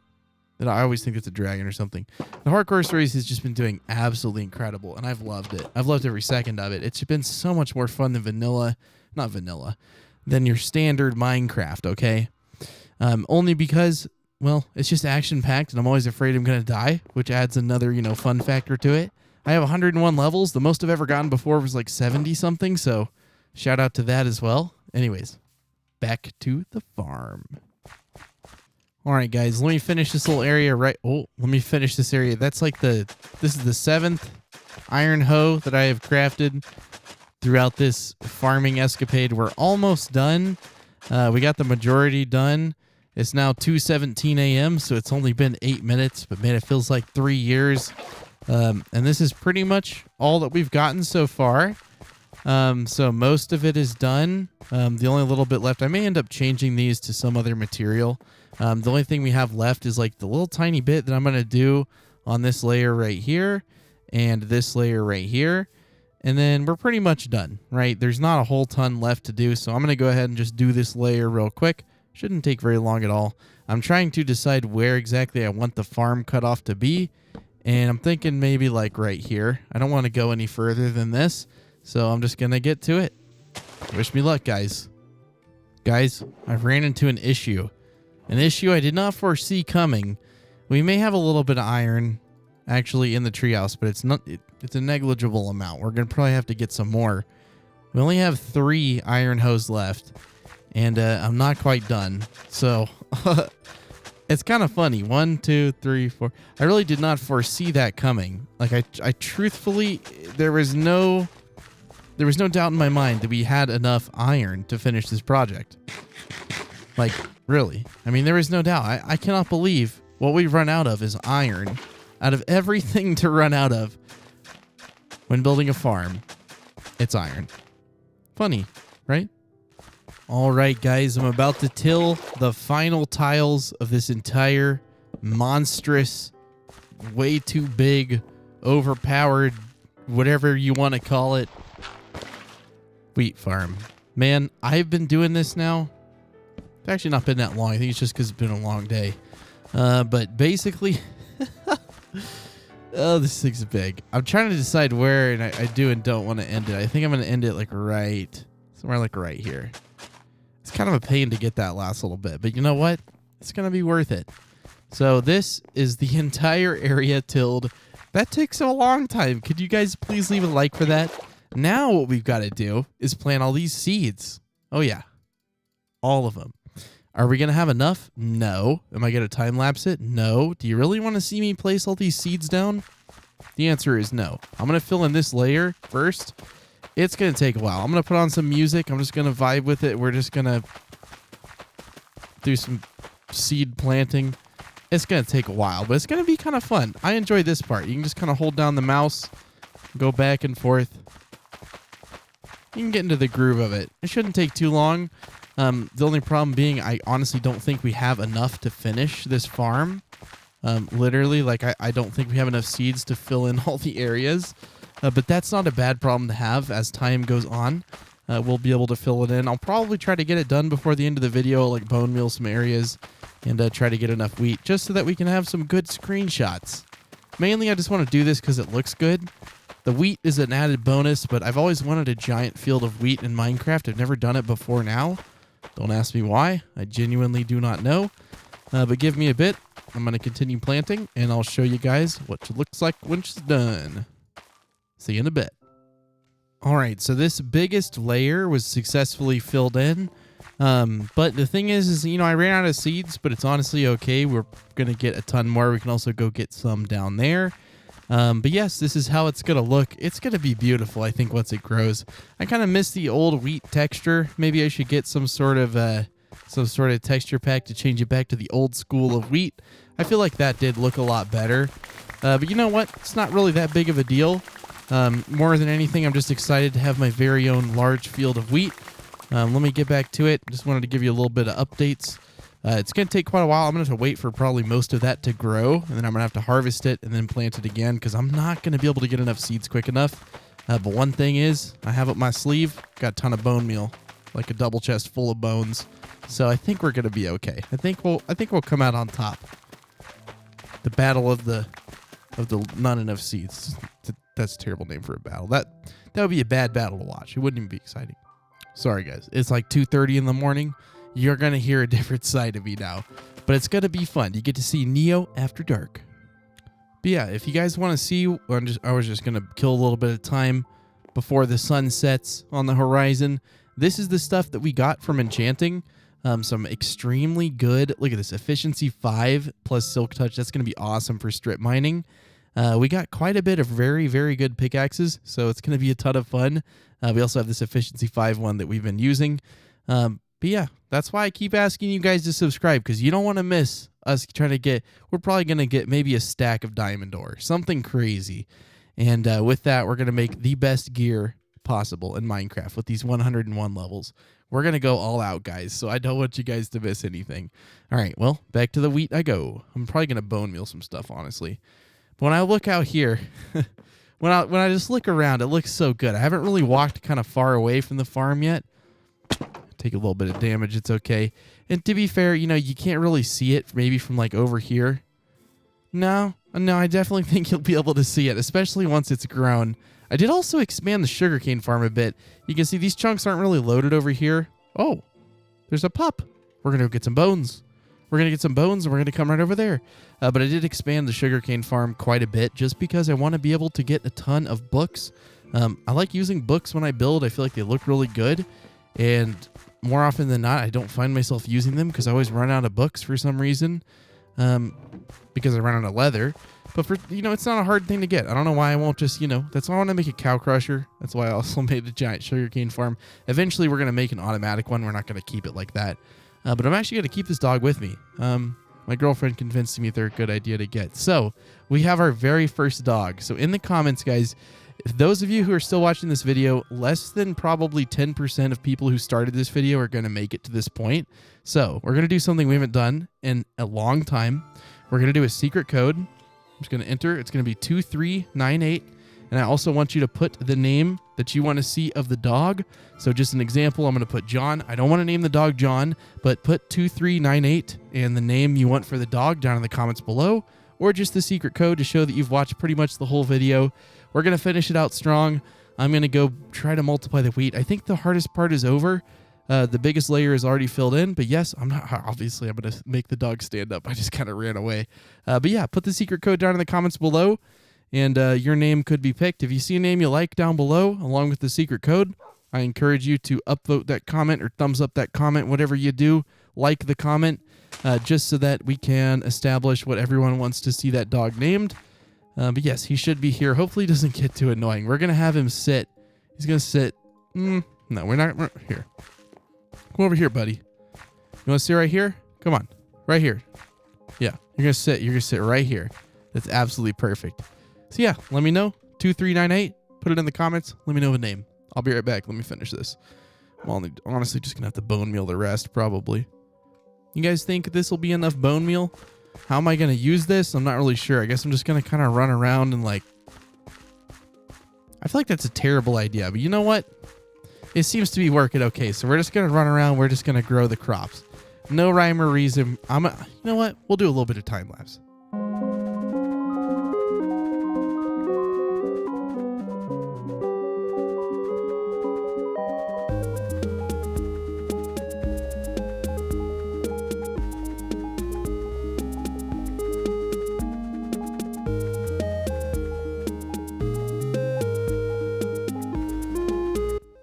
I always think it's a dragon or something. The hardcore series has just been doing absolutely incredible. And I've loved it. I've loved every second of it. It's been so much more fun than than your standard Minecraft, okay? Only because, well, it's just action-packed, and I'm always afraid I'm going to die, which adds another, fun factor to it. I have 101 levels. The most I've ever gotten before was like 70-something, so shout out to that as well. Anyways, back to the farm. All right, guys, let me finish this little area let me finish this area. That's like this is the 7th iron hoe that I have crafted throughout this farming escapade. We're almost done. We got the majority done. It's now 2:17 a.m., so it's only been 8 minutes, but man, it feels like 3 years. And this is pretty much all that we've gotten so far. So most of it is done. The only little bit left, I may end up changing these to some other material. The only thing we have left is like the little tiny bit that I'm going to do on this layer right here and this layer right here. And then we're pretty much done, right? There's not a whole ton left to do, so I'm going to go ahead and just do this layer real quick. Shouldn't take very long at all. I'm trying to decide where exactly I want the farm cutoff to be, and I'm thinking maybe like right here. I don't want to go any further than this, so I'm just going to get to it. Wish me luck, guys. Guys, I've ran into an issue. An issue I did not foresee coming. We may have a little bit of iron actually in the treehouse, but it's a negligible amount. We're going to probably have to get some more. We only have 3 iron hoes left, and I'm not quite done. So it's kind of funny. 1, 2, 3, 4. I really did not foresee that coming. Like I truthfully, there was no doubt in my mind that we had enough iron to finish this project. Like, really. I mean, there is no doubt. I cannot believe what we've run out of is iron. Out of everything to run out of when building a farm, it's iron. Funny, right? All right, guys, I'm about to till the final tiles of this entire monstrous, way too big, overpowered, whatever you want to call it, wheat farm. Man, I've been doing this now. It's actually not been that long. I think it's just because it's been a long day. But basically, oh, this thing's big. I'm trying to decide where, and I do and don't want to end it. I think I'm going to end it like somewhere like right here. It's kind of a pain to get that last little bit, but you know what? It's going to be worth it. So this is the entire area tilled. That takes a long time. Could you guys please leave a like for that? Now what we've got to do is plant all these seeds. Oh yeah, all of them. Are we going to have enough? No. Am I going to time lapse it? No. Do you really want to see me place all these seeds down? The answer is no. I'm going to fill in this layer first. It's going to take a while. I'm going to put on some music. I'm just going to vibe with it. We're just going to do some seed planting. It's going to take a while, but it's going to be kind of fun. I enjoy this part. You can just kind of hold down the mouse, go back and forth. You can get into the groove of it. It shouldn't take too long. The only problem being I honestly don't think we have enough to finish this farm. Literally, like I don't think we have enough seeds to fill in all the areas. But that's not a bad problem to have as time goes on. we'll be able to fill it in. I'll probably try to get it done before the end of the video, like bone meal some areas and try to get enough wheat just so that we can have some good screenshots. Mainly, I just want to do this because it looks good. The wheat is an added bonus, but I've always wanted a giant field of wheat in Minecraft. I've never done it before now. Don't ask me why. I genuinely do not know. But give me a bit. I'm going to continue planting, and I'll show you guys what it looks like when it's done. See you in a bit. All right, so this biggest layer was successfully filled in. But the thing is, you know, I ran out of seeds, but it's honestly okay. We're going to get a ton more. We can also go get some down there. But yes, this is how it's going to look. It's going to be beautiful, I think, once it grows. I kind of miss the old wheat texture. Maybe I should get some sort of texture pack to change it back to the old school of wheat. I feel like that did look a lot better. But you know what? It's not really that big of a deal. More than anything, I'm just excited to have my very own large field of wheat. Let me get back to it. Just wanted to give you a little bit of updates. It's going to take quite a while. I'm going to have to wait for probably most of that to grow, and then I'm going to have to harvest it and then plant it again because I'm not going to be able to get enough seeds quick enough. But one thing is, I have up my sleeve, got a ton of bone meal, like a double chest full of bones. So I think we're going to be okay. I think we'll come out on top. The battle of the not enough seeds. That's a terrible name for a battle. That would be a bad battle to watch. It wouldn't even be exciting. Sorry, guys. It's like 2:30 in the morning. You're going to hear a different side of me now. But it's going to be fun. You get to see Neo after dark. But yeah, if you guys want to see, I was just going to kill a little bit of time before the sun sets on the horizon. This is the stuff that we got from enchanting. Some extremely good, look at this, efficiency 5 plus silk touch. That's going to be awesome for strip mining. We got quite a bit of very, very good pickaxes, so it's going to be a ton of fun. We also have this efficiency 5 one that we've been using. But yeah, that's why I keep asking you guys to subscribe, because you don't want to miss us trying to get, we're probably going to get maybe a stack of diamond ore, something crazy. And with that, we're going to make the best gear possible in Minecraft with these 101 levels. We're going to go all out, guys, so I don't want you guys to miss anything. All right, well, back to the wheat I go. I'm probably going to bone meal some stuff, honestly. But when I look out here, when I just look around, it looks so good. I haven't really walked kind of far away from the farm yet. Take a little bit of damage, it's okay. And to be fair, you know, you can't really see it maybe from like over here. No, I definitely think you'll be able to see it, especially once it's grown. I did also expand the sugarcane farm a bit. You can see these chunks aren't really loaded over here. Oh, there's a pup. We're going to go get some bones. We're going to get some bones, and we're going to come right over there. But I did expand the sugarcane farm quite a bit just because I want to be able to get a ton of books. I like using books when I build. I feel like they look really good. And more often than not, I don't find myself using them because I always run out of books for some reason. Because I run out of leather. But for, you know, it's not a hard thing to get. I don't know why I won't just, you know, that's why I want to make a cow crusher. That's why I also made a giant sugarcane farm. Eventually, we're going to make an automatic one. We're not going to keep it like that. But I'm actually going to keep this dog with me. My girlfriend convinced me they're a good idea to get. So we have our very first dog. So in the comments, guys, if those of you who are still watching this video, less than probably 10% of people who started this video are going to make it to this point. So we're going to do something we haven't done in a long time. We're going to do a secret code. I'm just going to enter. It's going to be 2398. And I also want you to put the name that you want to see of the dog. So just an example, I'm going to put John. I don't want to name the dog John, but put 2398 and the name you want for the dog down in the comments below, or just the secret code to show that you've watched pretty much the whole video. We're going to finish it out strong. I'm going to go try to multiply the wheat. I think the hardest part is over. The biggest layer is already filled in, but yes, I'm going to make the dog stand up. I just kind of ran away. But yeah, put the secret code down in the comments below. And your name could be picked. If you see a name you like down below, along with the secret code, I encourage you to upvote that comment or thumbs up that comment, whatever you do. Like the comment, just so that we can establish what everyone wants to see that dog named. But yes, he should be here. Hopefully he doesn't get too annoying. We're going to have him sit. He's going to sit. No, we're not. Here. Come over here, buddy. You want to sit right here? Come on. Right here. Yeah, you're going to sit. You're going to sit right here. That's absolutely perfect. So yeah, let me know. 2398. Put it in the comments. Let me know the name. I'll be right back. Let me finish this. I'm honestly just going to have to bone meal the rest, probably. You guys think this will be enough bone meal? How am I going to use this? I'm not really sure. I guess I'm just going to kind of run around and like... I feel like that's a terrible idea, but you know what? it seems to be working okay. So we're just going to run around. We're just going to grow the crops. No rhyme or reason. You know what? We'll do a little bit of time lapse.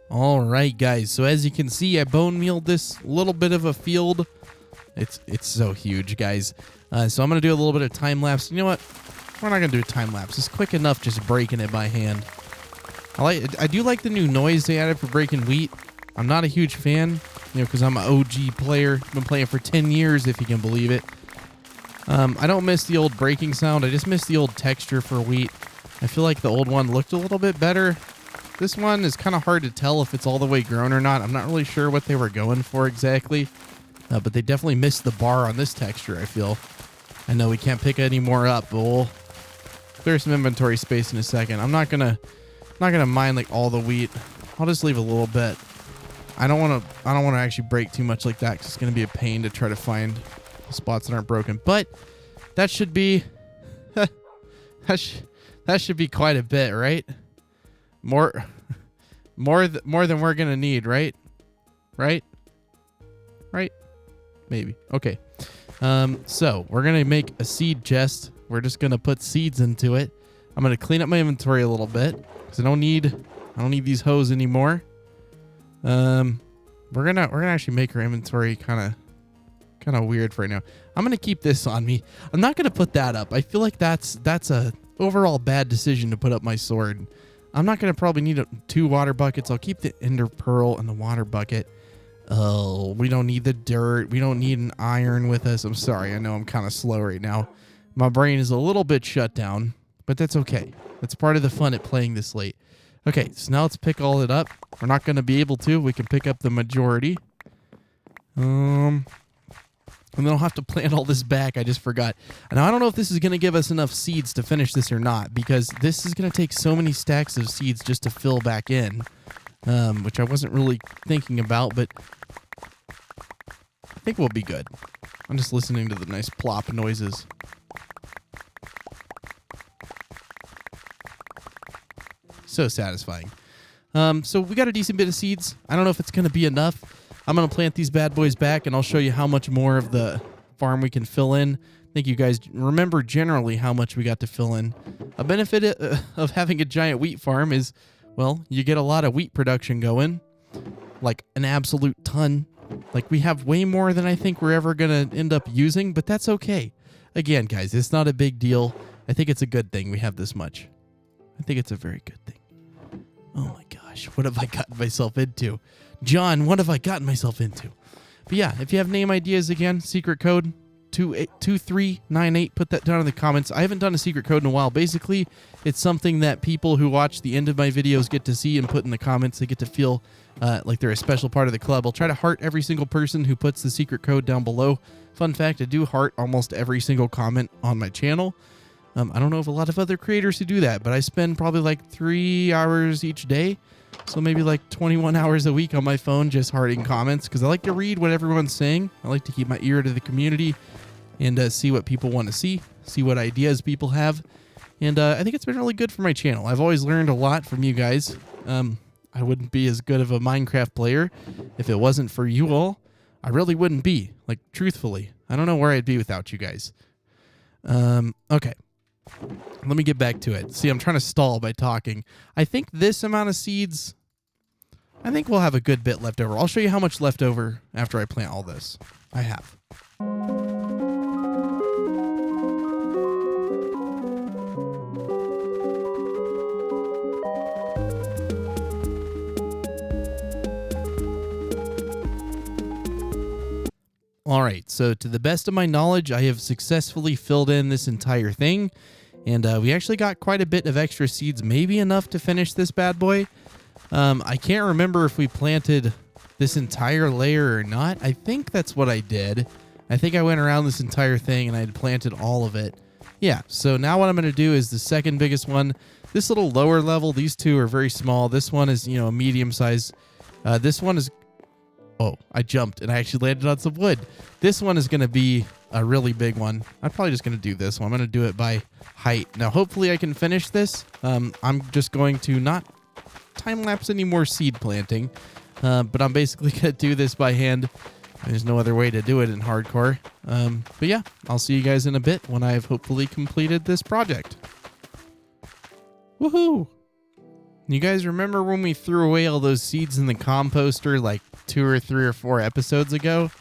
All right, guys. So as you can see, I bone mealed this little bit of a field. It's so huge, guys. So I'm going to do a little bit of time lapse. You know what? We're not going to do a time lapse. It's quick enough just breaking it by hand. I do like the new noise they added for breaking wheat. I'm not a huge fan, because I'm an OG player. Been playing for 10 years, if you can believe it. I don't miss the old breaking sound. I just miss the old texture for wheat. I feel like the old one looked a little bit better. This one is kind of hard to tell if it's all the way grown or not. I'm not really sure what they were going for exactly. But they definitely missed the bar on this texture, I feel. I know we can't pick any more up, but we'll clear some inventory space in a second. I'm not gonna mine like all the wheat. I'll just leave a little bit. I don't want to actually break too much like that because it's gonna be a pain to try to find spots that aren't broken. But that should be that should be quite a bit, right? More than we're gonna need, right? Right? Maybe. Okay. So we're gonna make a seed chest. We're just gonna put seeds into it. I'm gonna clean up my inventory a little bit because I don't need these hoes anymore. We're gonna actually make our inventory kind of weird for right now. I'm gonna keep this on me. I'm not gonna put that up. I feel like that's a overall bad decision to put up my sword. I'm not going to probably need 2 water buckets. I'll keep the ender pearl and the water bucket. Oh, we don't need the dirt. We don't need an iron with us. I'm sorry. I know I'm kind of slow right now. My brain is a little bit shut down, but that's okay. That's part of the fun at playing this late. Okay, so now let's pick all it up. We're not going to be able to. We can pick up the majority. And then I'll have to plant all this back. I just forgot. And I don't know if this is going to give us enough seeds to finish this or not, because this is going to take so many stacks of seeds just to fill back in, which I wasn't really thinking about, but I think we'll be good. I'm just listening to the nice plop noises. So satisfying. So we got a decent bit of seeds. I don't know if it's going to be enough. I'm going to plant these bad boys back, and I'll show you how much more of the farm we can fill in. I think you guys remember generally how much we got to fill in. A benefit of having a giant wheat farm is, well, you get a lot of wheat production going, like an absolute ton. Like, we have way more than I think we're ever going to end up using, but that's okay. Again, guys, it's not a big deal. I think it's a good thing we have this much. I think it's a very good thing. Oh my gosh, what have I gotten myself into? John, what have I gotten myself into? But yeah, if you have name ideas, again, secret code 2398, put that down in the comments. I haven't done a secret code in a while. Basically, it's something that people who watch the end of my videos get to see and put in the comments. They get to feel like they're a special part of the club. I'll try to heart every single person who puts the secret code down below. Fun fact, I do heart almost every single comment on my channel. I don't know of a lot of other creators who do that, but I spend probably like 3 hours each day. So maybe like 21 hours a week on my phone just hearting comments, because I like to read what everyone's saying. I like to keep my ear to the community and see what people want to see what ideas people have. And I think it's been really good for my channel. I've always learned a lot from you guys. I wouldn't be as good of a Minecraft player if it wasn't for you all. I really wouldn't be. Like, truthfully. I don't know where I'd be without you guys. Okay. Let me get back to it. See, I'm trying to stall by talking. I think this amount of seeds, I think we'll have a good bit left over. I'll show you how much left over after I plant all this. I have. All right, so to the best of my knowledge, I have successfully filled in this entire thing, and we actually got quite a bit of extra seeds, maybe enough to finish this bad boy. I can't remember if we planted this entire layer or not. I think that's what I did. I think I went around this entire thing and I had planted all of it. Yeah, so now what I'm going to do is the second biggest one. This little lower level, these two are very small. This one is, a medium size This one is... Oh, I jumped and I actually landed on some wood. This one is going to be a really big one. I'm probably just going to do this one. I'm going to do it by height. Now, hopefully I can finish this. I'm just going to not time-lapse any more seed planting, but I'm basically going to do this by hand. There's no other way to do it in hardcore. But yeah, I'll see you guys in a bit when I've hopefully completed this project. Woohoo! You guys remember when we threw away all those seeds in the composter like 2 or 3 or 4 episodes ago?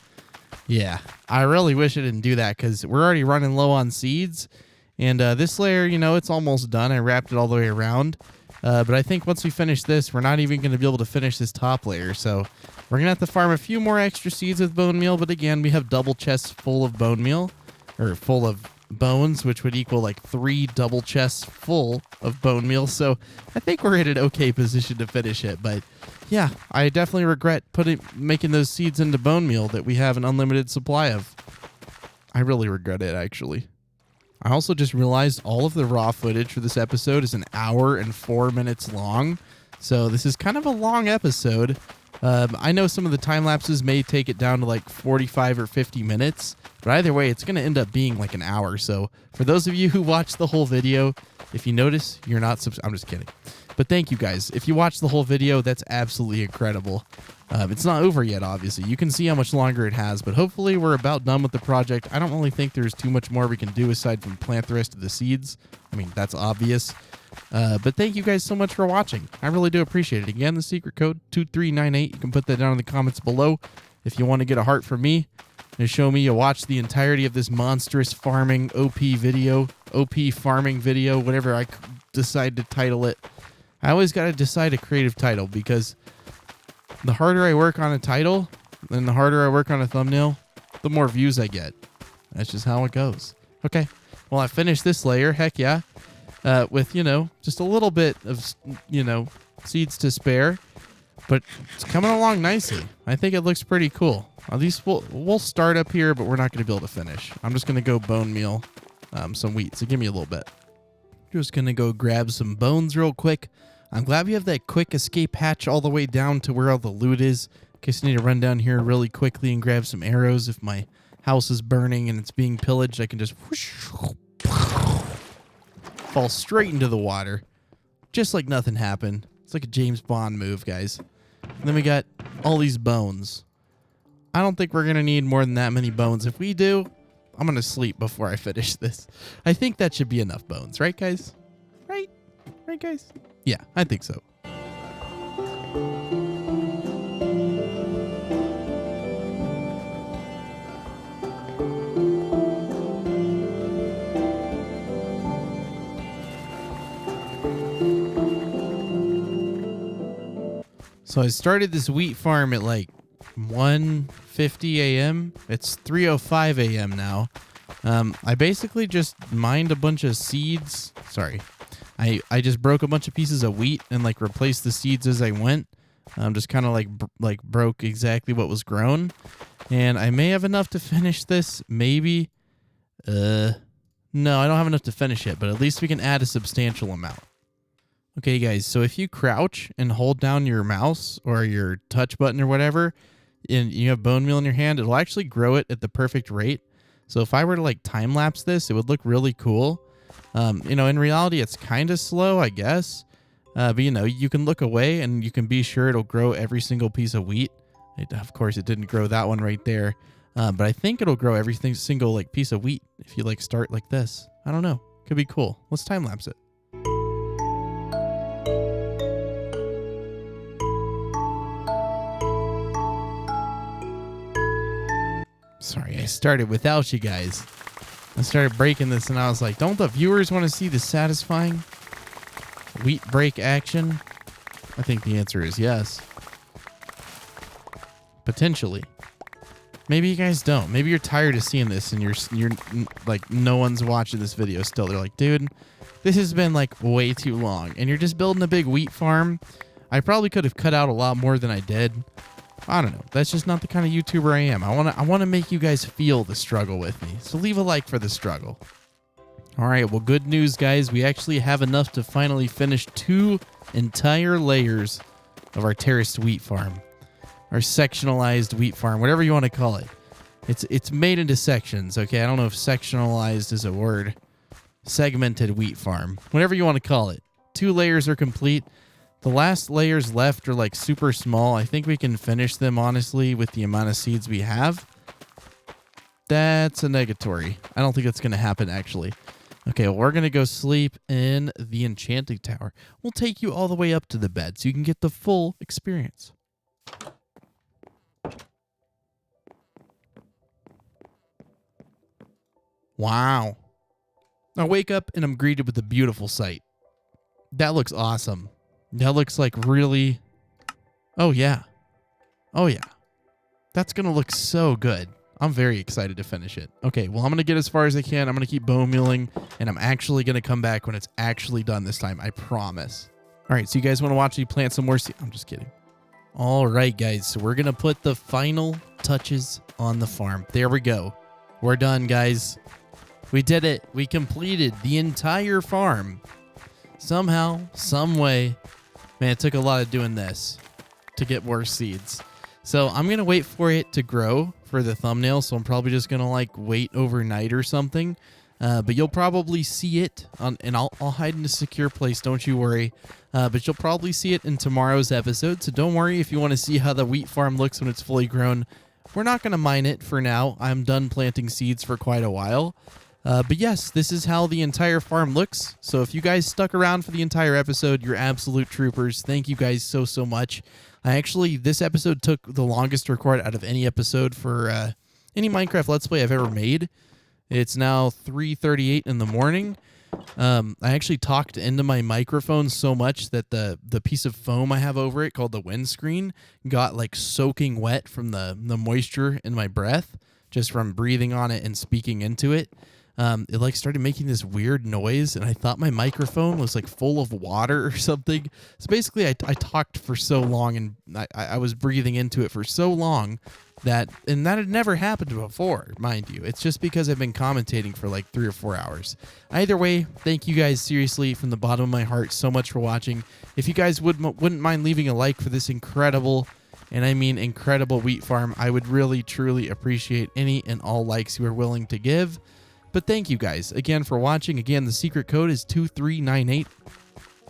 Yeah, I really wish I didn't do that because we're already running low on seeds. And this layer, you know, it's almost done. I wrapped it all the way around. But I think once we finish this, we're not even going to be able to finish this top layer. So we're going to have to farm a few more extra seeds with bone meal. But again, we have double chests full of bone meal, or full of bones, which would equal like 3 double chests full of bone meal. So I think we're in an okay position to finish it. But yeah, I definitely regret making those seeds into bone meal that we have an unlimited supply of. I really regret it, actually. I also just realized all of the raw footage for this episode is 1 hour and 4 minutes long. So this is kind of a long episode. I know some of the time lapses may take it down to like 45 or 50 minutes, but either way, it's going to end up being like 1 hour. So for those of you who watch the whole video, if you notice, you're not I'm just kidding. But thank you guys. If you watch the whole video, that's absolutely incredible. It's not over yet, obviously. You can see how much longer it has, but hopefully we're about done with the project. I don't really think there's too much more we can do aside from plant the rest of the seeds. I mean, that's obvious. But thank you guys so much for watching. I really do appreciate it. Again, the secret code 2398. You can put that down in the comments below if you want to get a heart from me and show me you watch the entirety of this monstrous farming OP farming video, whatever I decide to title it. I always got to decide a creative title because the harder I work on a title and the harder I work on a thumbnail, the more views I get. That's just how it goes. Okay, well, I finished this layer. Heck yeah. With, you know, just a little bit of, you know, seeds to spare. But it's coming along nicely. I think it looks pretty cool. At least we'll start up here, but we're not going to be able to finish. I'm just going to go bone meal some wheat. So give me a little bit. Just going to go grab some bones real quick. I'm glad we have that quick escape hatch all the way down to where all the loot is. In case I need to run down here really quickly and grab some arrows. If my house is burning and it's being pillaged, I can just whoosh, fall straight into the water. Just like nothing happened. It's like a James Bond move, guys. And then we got all these bones. I don't think we're going to need more than that many bones. If we do, I'm going to sleep before I finish this. I think that should be enough bones. Right, guys? Right? Right, guys? Yeah, I think so. So I started this wheat farm at like 1:50 a.m. It's 3:05 a.m. now. I basically just mined a bunch of seeds. Sorry. I just broke a bunch of pieces of wheat and like replaced the seeds as I went. Just kind of like broke exactly what was grown. And I may have enough to finish this. Maybe. No, I don't have enough to finish it, but at least we can add a substantial amount. Okay, guys, so if you crouch and hold down your mouse or your touch button or whatever, and you have bone meal in your hand, it'll actually grow it at the perfect rate. So if I were to like time lapse this, it would look really cool. You know, in reality, it's kind of slow, I guess. But you know, you can look away and you can be sure it'll grow every single piece of wheat. Of course, it didn't grow that one right there. But I think it'll grow every single like piece of wheat if you like start like this. I don't know. Could be cool. Let's time lapse it. Sorry, I started without you guys. I started breaking this and I was like, don't the viewers want to see the satisfying wheat break action? I think the answer is yes. Potentially. Maybe you guys don't. Maybe you're tired of seeing this and you're like, no one's watching this video still. They're like, dude, this has been like way too long and you're just building a big wheat farm. I probably could have cut out a lot more than I did. I don't know. That's just not the kind of YouTuber I am. I want to make you guys feel the struggle with me. So leave a like for the struggle. All right. Well, good news, guys. We actually have enough to finally finish 2 entire layers of our terraced wheat farm. our sectionalized wheat farm, whatever you want to call it. It's made into sections, okay? I don't know if sectionalized is a word. Segmented wheat farm, whatever you want to call it. 2 layers are complete. The last layers left are like super small. I think we can finish them, honestly, with the amount of seeds we have. That's a negatory. I don't think that's going to happen, actually. Okay, well, we're going to go sleep in the enchanting tower. We'll take you all the way up to the bed so you can get the full experience. Wow. I wake up and I'm greeted with a beautiful sight. That looks awesome. That looks like really... Oh, yeah. Oh, yeah. That's going to look so good. I'm very excited to finish it. Okay, well, I'm going to get as far as I can. I'm going to keep bone mealing, and I'm actually going to come back when it's actually done this time. I promise. All right, so you guys want to watch me plant some more seeds? I'm just kidding. All right, guys, so we're going to put the final touches on the farm. There we go. We're done, guys. We did it. We completed the entire farm. Somehow, some way. Man, it took a lot of doing this to get more seeds. So I'm going to wait for it to grow for the thumbnail. So I'm probably just going to like wait overnight or something. But you'll probably see it on, and I'll hide in a secure place. Don't you worry. But you'll probably see it in tomorrow's episode. So don't worry if you want to see how the wheat farm looks when it's fully grown. We're not going to mine it for now. I'm done planting seeds for quite a while. But yes, this is how the entire farm looks. So if you guys stuck around for the entire episode, you're absolute troopers. Thank you guys so much. This episode took the longest to record out of any episode for any Minecraft Let's Play I've ever made. It's now 3:38 in the morning. I actually talked into my microphone so much that the piece of foam I have over it called the windscreen got like soaking wet from the moisture in my breath just from breathing on it and speaking into it. It like started making this weird noise, and I thought my microphone was like full of water or something. So basically I talked for so long, and I was breathing into it for so long that had never happened before, mind you. It's just because I've been commentating for like 3 or 4 hours. Either way, thank you guys seriously from the bottom of my heart so much for watching. If you guys wouldn't mind leaving a like for this incredible, and I mean incredible, wheat farm, I would really truly appreciate any and all likes you are willing to give. But thank you guys again for watching. Again, the secret code is 2398.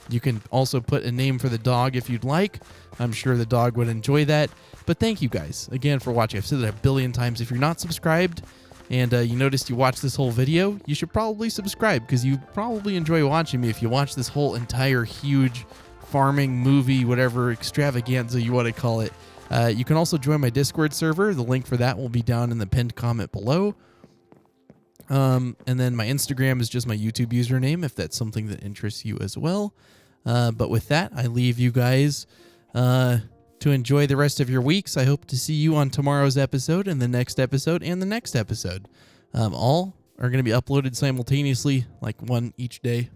You can also put a name for the dog if you'd like. I'm sure the dog would enjoy that. But thank you guys again for watching. I've said that a billion times. If you're not subscribed and you noticed you watched this whole video, you should probably subscribe because you probably enjoy watching me if you watch this whole entire huge farming movie, whatever extravaganza you want to call it. You can also join my Discord server. The link for that will be down in the pinned comment below. And then my Instagram is just my YouTube username if that's something that interests you as well. But with that, I leave you guys to enjoy the rest of your weeks. I hope to see you on tomorrow's episode and the next episode and the next episode. All are going to be uploaded simultaneously, like one each day,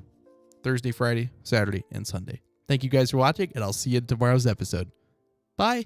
Thursday, Friday, Saturday, and Sunday. Thank you guys for watching, and I'll see you in tomorrow's episode. Bye.